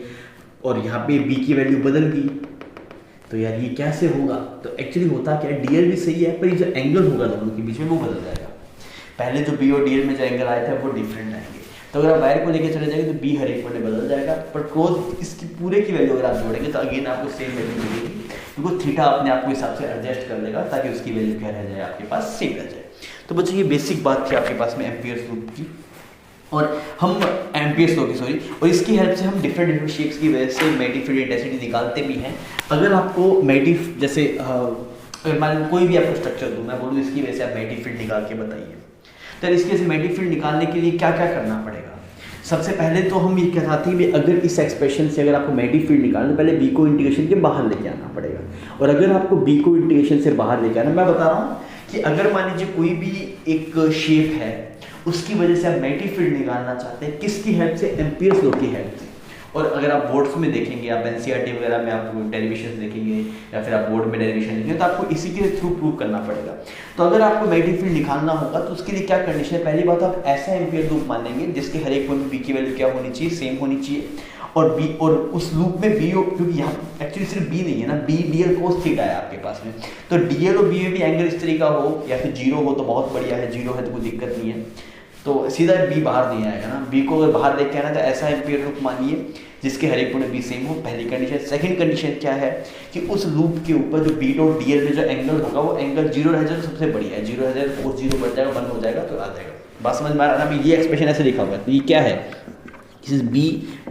और यहाँ पे बी की वैल्यू बदल गई, तो यार ये कैसे होगा? तो एक्चुअली होता क्या है, डीएल भी सही है पर ये जो एंगल होगा दोनों के बीच में वो बदल जाएगा। पहले जो बी और डीएल में जो एंगल आए थे वो डिफरेंट आएंगे। तो अगर आप वायर को लेके चले जाएंगे तो बी हर एक पॉइंट में बदल जाएगा, पर क्लोज इसकी पूरे की वैल्यू अगर आप जोड़ेंगे तो अगेन आपको सेम वैल्यू मिलेगी, क्योंकि थीटा अपने आप को हिसाब से एडजस्ट कर लेगा ताकि उसकी वैल्यू क्या रह जाए आपके पास? सेम रह जाए। तो बच्चों ये बेसिक बात थी आपके पास में एम्पियर्स लूप की, और हम एम्पियर्स लॉ की सॉरी, और इसकी हेल्प से हम डिफरेंट शेप्स की वजह से मैग्नेटिक फील्ड इंटेंसिटी निकालते भी हैं। अगर आपको मैग्नेटिक जैसे अगर मान लो कोई भी आपको स्ट्रक्चर दूँ, मैं बोलूँ इसकी वजह से आप मैग्नेटिक फील्ड निकाल के बताइए, तो इसकी वजह से मैग्नेटिक फील्ड निकालने के लिए क्या क्या करना पड़ेगा? सबसे पहले तो हम ये कहते हैं कि अगर इस एक्सप्रेशन से अगर आपको मैग्नेटिक फील्ड निकालना है, पहले बी को इंटीग्रेशन के बाहर लेके आना पड़ेगा। और अगर आपको बी को इंटीग्रेशन से बाहर लेके आना, मैं बता रहा हूँ कि अगर मान लीजिए कोई भी एक शेप है, उसकी वजह से आप मैग्नेटिक फील्ड निकालना चाहते हैं, किसकी हेल्प से? एम्पियर्स लॉ की हेल्प से। और अगर आप बोर्ड्स में देखेंगे, आप एनसीईआरटी वगैरह में आप डेरिवेशन देखेंगे या फिर आप बोर्ड में डेरिवेशन देखेंगे, तो आपको इसी के थ्रू प्रूव करना पड़ेगा। तो अगर आपको मैग्नेटिक फील्ड निकालना होगा तो उसके लिए क्या कंडीशन है? पहली बात, आप ऐसा एम्पियर लूप मानेंगे जिसके हर एक पॉइंट बी की वैल्यू क्या होनी चाहिए? सेम होनी चाहिए। और बी और उस लूप में बी, क्योंकि यहाँ एक्चुअली सिर्फ बी नहीं है ना, बी डीएल कोस थीटा है आपके पास में, तो डीएल और बी में भी एंगल इस तरीका हो या फिर जीरो हो तो बहुत बढ़िया है, जीरो है तो कोई दिक्कत नहीं है, तो सीधा बी बाहर नहीं आएगा ना। बी को अगर बाहर लेके आना तो ऐसा एम्पियर लूप मानिए जिसके हर एक पॉइंट बी सेम हो, पहली कंडीशन। सेकंड कंडीशन क्या है कि उस लूप के ऊपर जो बी डॉट डीएल में जो एंगल होगा वो एंगल जीरो रह जाए तो सबसे बढ़िया है, जीरो रह जाए तो और जीरो बढ़ जाएगा, 1 हो जाएगा तो आ जाएगा। बात समझ में आ रहा है ना? ये एक्सप्रेशन ऐसे लिखा हुआ है, तो ये क्या है? बी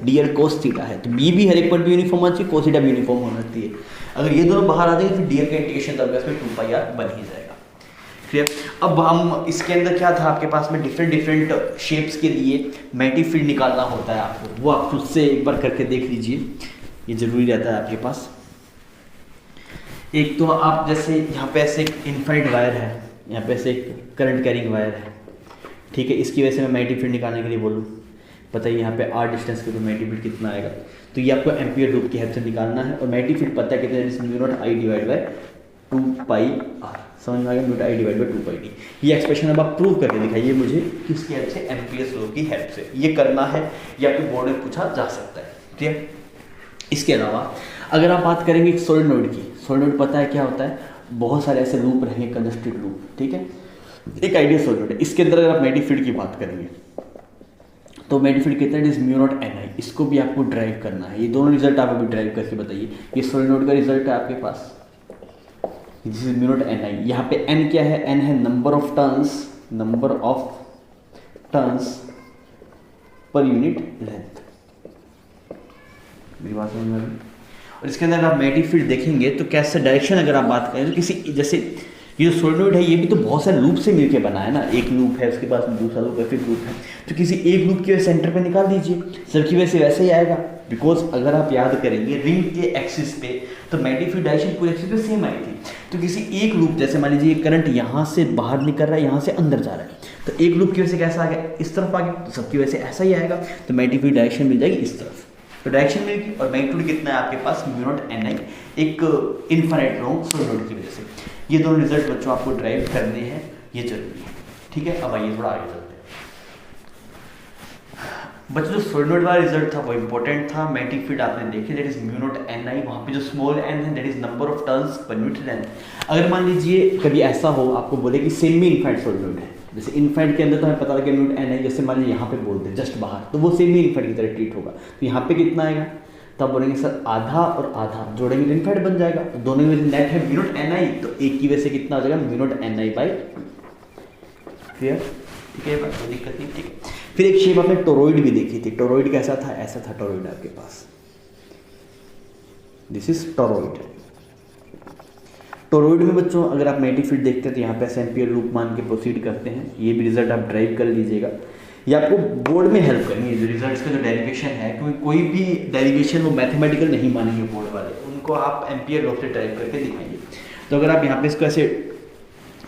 डीएल कोस थीटा है, तो बी भी हर एक पॉइंट भी यूनिफॉर्म होना चाहिए, कोस थीटा भी यूनिफॉर्म होना चाहिए। अगर ये दोनों बाहर आ जाएंगे फिर डीएल का इंटीग्रेशन तब इसमें 2πr बन ही जाएगा। क्लियर? अब हम इसके अंदर क्या था आपके पास में, डिफरेंट शेप्स के लिए मैग्नेटिक फील्ड निकालना होता है आपको, वो आप खुद से एक बार करके देख लीजिए, ये जरूरी रहता है आपके पास। एक तो आप जैसे यहाँ पे ऐसे एक इनफाइनाइट वायर है, यहाँ पे ऐसे एक करंट कैरिंग वायर है, ठीक है, इसकी वजह से मैं मैग्नेटिक फील्ड निकालने के लिए बोलूँ, पता है यहाँ पे r डिस्टेंस के तो मैग्नेटिक फील्ड कितना आएगा, तो ये आपको एम्पियर लूप की हेल्प से निकालना है। और मैग्नेटिक फील्ड पता है कितना है? Mu naught I divide by 2πr, समझ में आ गया? Mu naught I divide by 2πd। ये एक्सप्रेशन अब आप प्रूव करके दिखाइए मुझे किसकी हेल्प से? एम्पियर्स लॉ की हेल्प से। ये करना है, ये आपके बोर्ड में पूछा जा सकता है, ठीक है। इसके अलावा अगर आप बात करेंगे एक सोलेनोइड की, सोलेनोइड पता है क्या होता है? बहुत सारे ऐसे लूप रहेंगे, कंजस्टेड लूप, ठीक है, एक आइडियल सोलेनोइड है। इसके अंदर अगर आप मैग्नेटिक फील्ड की बात करेंगे तो मैग्नेटिक फील्ड कितना है? इज म्यू नॉट ni, इसको भी आपको ड्राइव करना है। ये दोनों रिजल्ट आप अभी ड्राइव करके बताइए। ये सोलेनोइड का रिजल्ट है आपके पास, this is mu naught ni। यहाँ पे n क्या है? n है number of turns per unit length. मेरी बात समझ में? और इसके अंदर आप मैग्नेटिक फील्ड देखेंगे तो कैसे डायरेक्शन अगर आप बात करें तो किसी जैसे ये जो सोलेनोइड है ये भी तो बहुत सारे लूप से मिलके बना है ना, एक लूप है उसके पास में दूसरा लूप है फिर लूप है, तो किसी एक लूप के सेंटर पे निकाल दीजिए, सबकी वजह से वैसे ही आएगा। बिकॉज अगर आप याद करेंगे रिंग के एक्सिस पे तो मैग्नेटिक फील्ड डायरेक्शन पूरे एक्सिस पे सेम आई थी, तो किसी एक लूप जैसे मान लीजिए करंट यहाँ से बाहर निकल रहा है यहाँ से अंदर जा रहा है, तो एक लूप की वजह से कैसा आ गया इस तरफ आ गया, तो सबकी वजह से ऐसा ही आएगा, तो मैग्नेटिक फील्ड डायरेक्शन मिल जाएगी इस तरफ, तो डायरेक्शन मिलेगी। और मैग्नीट्यूड कितना है आपके पास म्यू नॉट एन आई, एक इनफाइनाइट लॉन्ग सोलेनोइड की वजह से। ये दोनों रिजल्ट बच्चों आपको ड्राइव करने हैं, ये जरूरी है, ठीक है। अब आइए थोड़ा आगे चलते हैं। बच्चों जो सोलेनोइड वाला रिजल्ट था वो इंपॉर्टेंट था, मैग्नेटिक फील्ड आपने देखी that is mu naught N I, वहाँ पे जो स्मॉल एन है that is number of turns per unit length. अगर मान लीजिए कभी ऐसा हो आपको बोले कि सेमी इनफाइनाइट सोलेनोइड है, जैसे इनफाइनाइट के अंदर तो हमें पता लगे म्यू नॉट एन आई, जैसे मान लीजिए यहाँ पे बोल दे जस्ट बाहर, तो वो सेमी इनफाइनाइट की तरह ट्रीट होगा, तो यहाँ पे कितना आएगा, तब बोलेंगे सर आधा और आधा जोड़ेंगे तो इनफाइनाइट बन जाएगा, तो दोनों की वजह से नेट है म्यू नॉट एन आई, तो एक की वजह से कितना आ जाएगा mu naught N I by, clear, ठीक है, कोई दिक्कत नहीं, ठीक है। फिर एक शेप आपने टोरॉइड भी देखी थी, टोरॉइड कैसा था, ऐसा था टोरॉइड आपके पास, दिस इज टोरॉइड। टोरॉइड में बच्चों अगर आप मैग्नेटिक फील्ड देखते हैं तो यहाँ पे ऐसे एम्पियर लूप मान के प्रोसीड करते हैं, ये भी रिजल्ट आप ड्राइव कर लीजिएगा, ये आपको बोर्ड में हेल्प करेंगे, जो रिजल्ट्स का जो डेरिवेशन है, क्योंकि कोई भी डेरिवेशन वो मैथमेटिकल नहीं मानेंगे बोर्ड वाले, उनको आप एम्पियर लॉ से ड्राइव करके दिखाएंगे। तो अगर आप यहाँ पे इसको ऐसे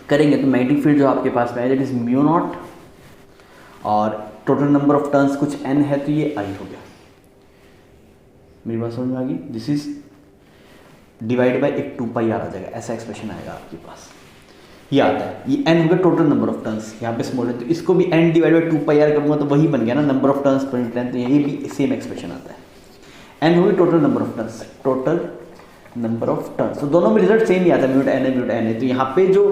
करेंगे तो मैग्नेटिक फील्ड जो आपके पास में है दैट इज म्यू नॉट और टोटल नंबर ऑफ टर्न्स कुछ n है तो ये आई हो गया, मेरी बात समझ में आ गई, दिस इज डिवाइड बाई एक 2 पाई आर आ जाएगा, ऐसा एक्सप्रेशन आएगा आपके पास, ये आता है, ये n हो गया टोटल नंबर ऑफ टर्न्स, यहाँ पे स्मॉल है तो इसको भी n divide by 2 pi r करूँगा तो वही बन गया ना number of turns per unit length, तो ये भी सेम एक्सप्रेशन आता है, n हो गई total number of turns, total number of turns, तो दोनों में रिजल्ट सेम ही आता है म्यू नॉट एन है म्यू नॉट एन है, तो यहाँ पे जो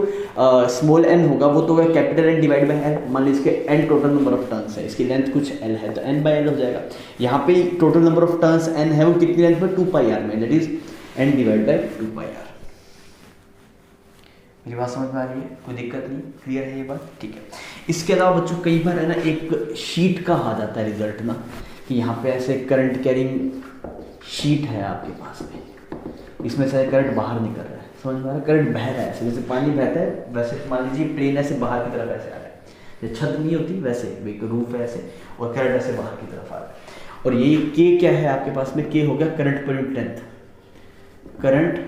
स्मॉल n होगा वो तो होगा capital N divide by L, मान लीजिए इसके n total number of turns है, इसकी लेंथ कुछ L है तो n बाई L हो जाएगा, यहाँ पे total number of turns n है वो कितनी लेंथ में 2 पाई आर में, that is n divide by 2 pi r. मेरी बात समझ में आ रही है, कोई दिक्कत नहीं, क्लियर है ये बात, ठीक है। इसके अलावा बच्चों कई बार है ना एक शीट का आ जाता है रिजल्ट ना, कि यहाँ पे ऐसे करंट कैरिंग शीट है आपके पास में, इसमें से करंट बाहर निकल रहा है, समझ में आ रहा है, करंट बह रहा है ऐसे, जैसे पानी बहता है वैसे मान लीजिए प्लेन ऐसे बाहर की तरफ ऐसे आ रहा है, जैसे छत नहीं होती वैसे एक रूफ है ऐसे, और करंट ऐसे बाहर की तरफ आ रहा है, और ये के क्या है आपके पास में, के हो गया करंट पर यूनिट लेंथ, करंट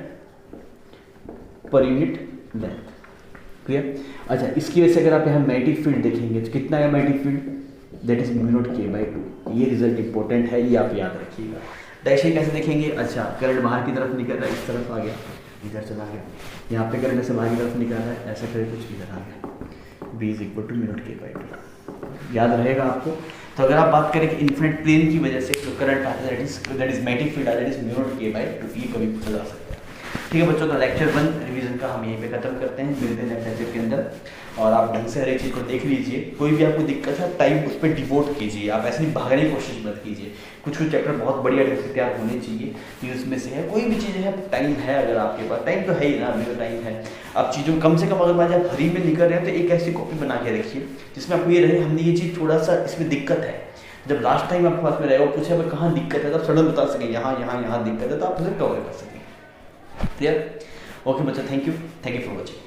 पर यूनिट लेंथ, क्लियर। अच्छा इसकी वजह से अगर आप यहाँ मैग्नेटिक फील्ड देखेंगे तो कितना है magnetic field, that is mu naught के बाई 2, ये रिजल्ट इंपॉर्टेंट है, ये आप याद रखिएगा। डायरेक्शन कैसे देखेंगे, अच्छा करंट बाहर की तरफ निकल रहा है, इस तरफ आ गया, इधर चला गया, यहाँ पे करंट ऐसे बाहर की तरफ निकल रहा है, ऐसे करके कुछ इधर आ गया, b is equal to mu naught के बाई 2, याद रहेगा आपको। तो अगर आप बात करें कि इन्फिनिट प्लेन की वजह से जो करंट आता है दैट इज मैग्नेटिक फील्ड आता है दैट इज म्यू नॉट के बाई 2, ये कभी पूछा जा सकता है, ठीक है बच्चों। तो लेक्चर 1 रिवीजन का हम यहीं पे खत्म करते हैं, मिलते हैं नेक्स्ट लेक्चर के अंदर, और आप ढंग से हर एक चीज़ को देख लीजिए, कोई भी आपको दिक्कत है टाइम उस पर डिवोट कीजिए, आप ऐसे नहीं भागने की कोशिश मत कीजिए, कुछ कुछ चैप्टर बहुत बढ़िया ढंग से तैयार होने चाहिए, ये उसमें से है, कोई भी चीज़ है टाइम है, अगर आपके पास टाइम तो है ही ना, अभी तो टाइम है, आप चीज़ों कम से कम अगर मान आप हरी में निकल रहे हैं तो एक ऐसी कॉपी बना के रखिए जिसमें आपको ये रहे हमने ये चीज़ थोड़ा सा इसमें दिक्कत है, जब लास्ट टाइम आपके पास में रहेगा पूछे अब कहाँ दिक्कत है तो आप सडन बता सकें यहाँ यहाँ यहाँ दिक्कत है तो आप उसे कवर कर सकें, क्लियर। ओके बच्चा, थैंक यू फॉर वॉचिंग।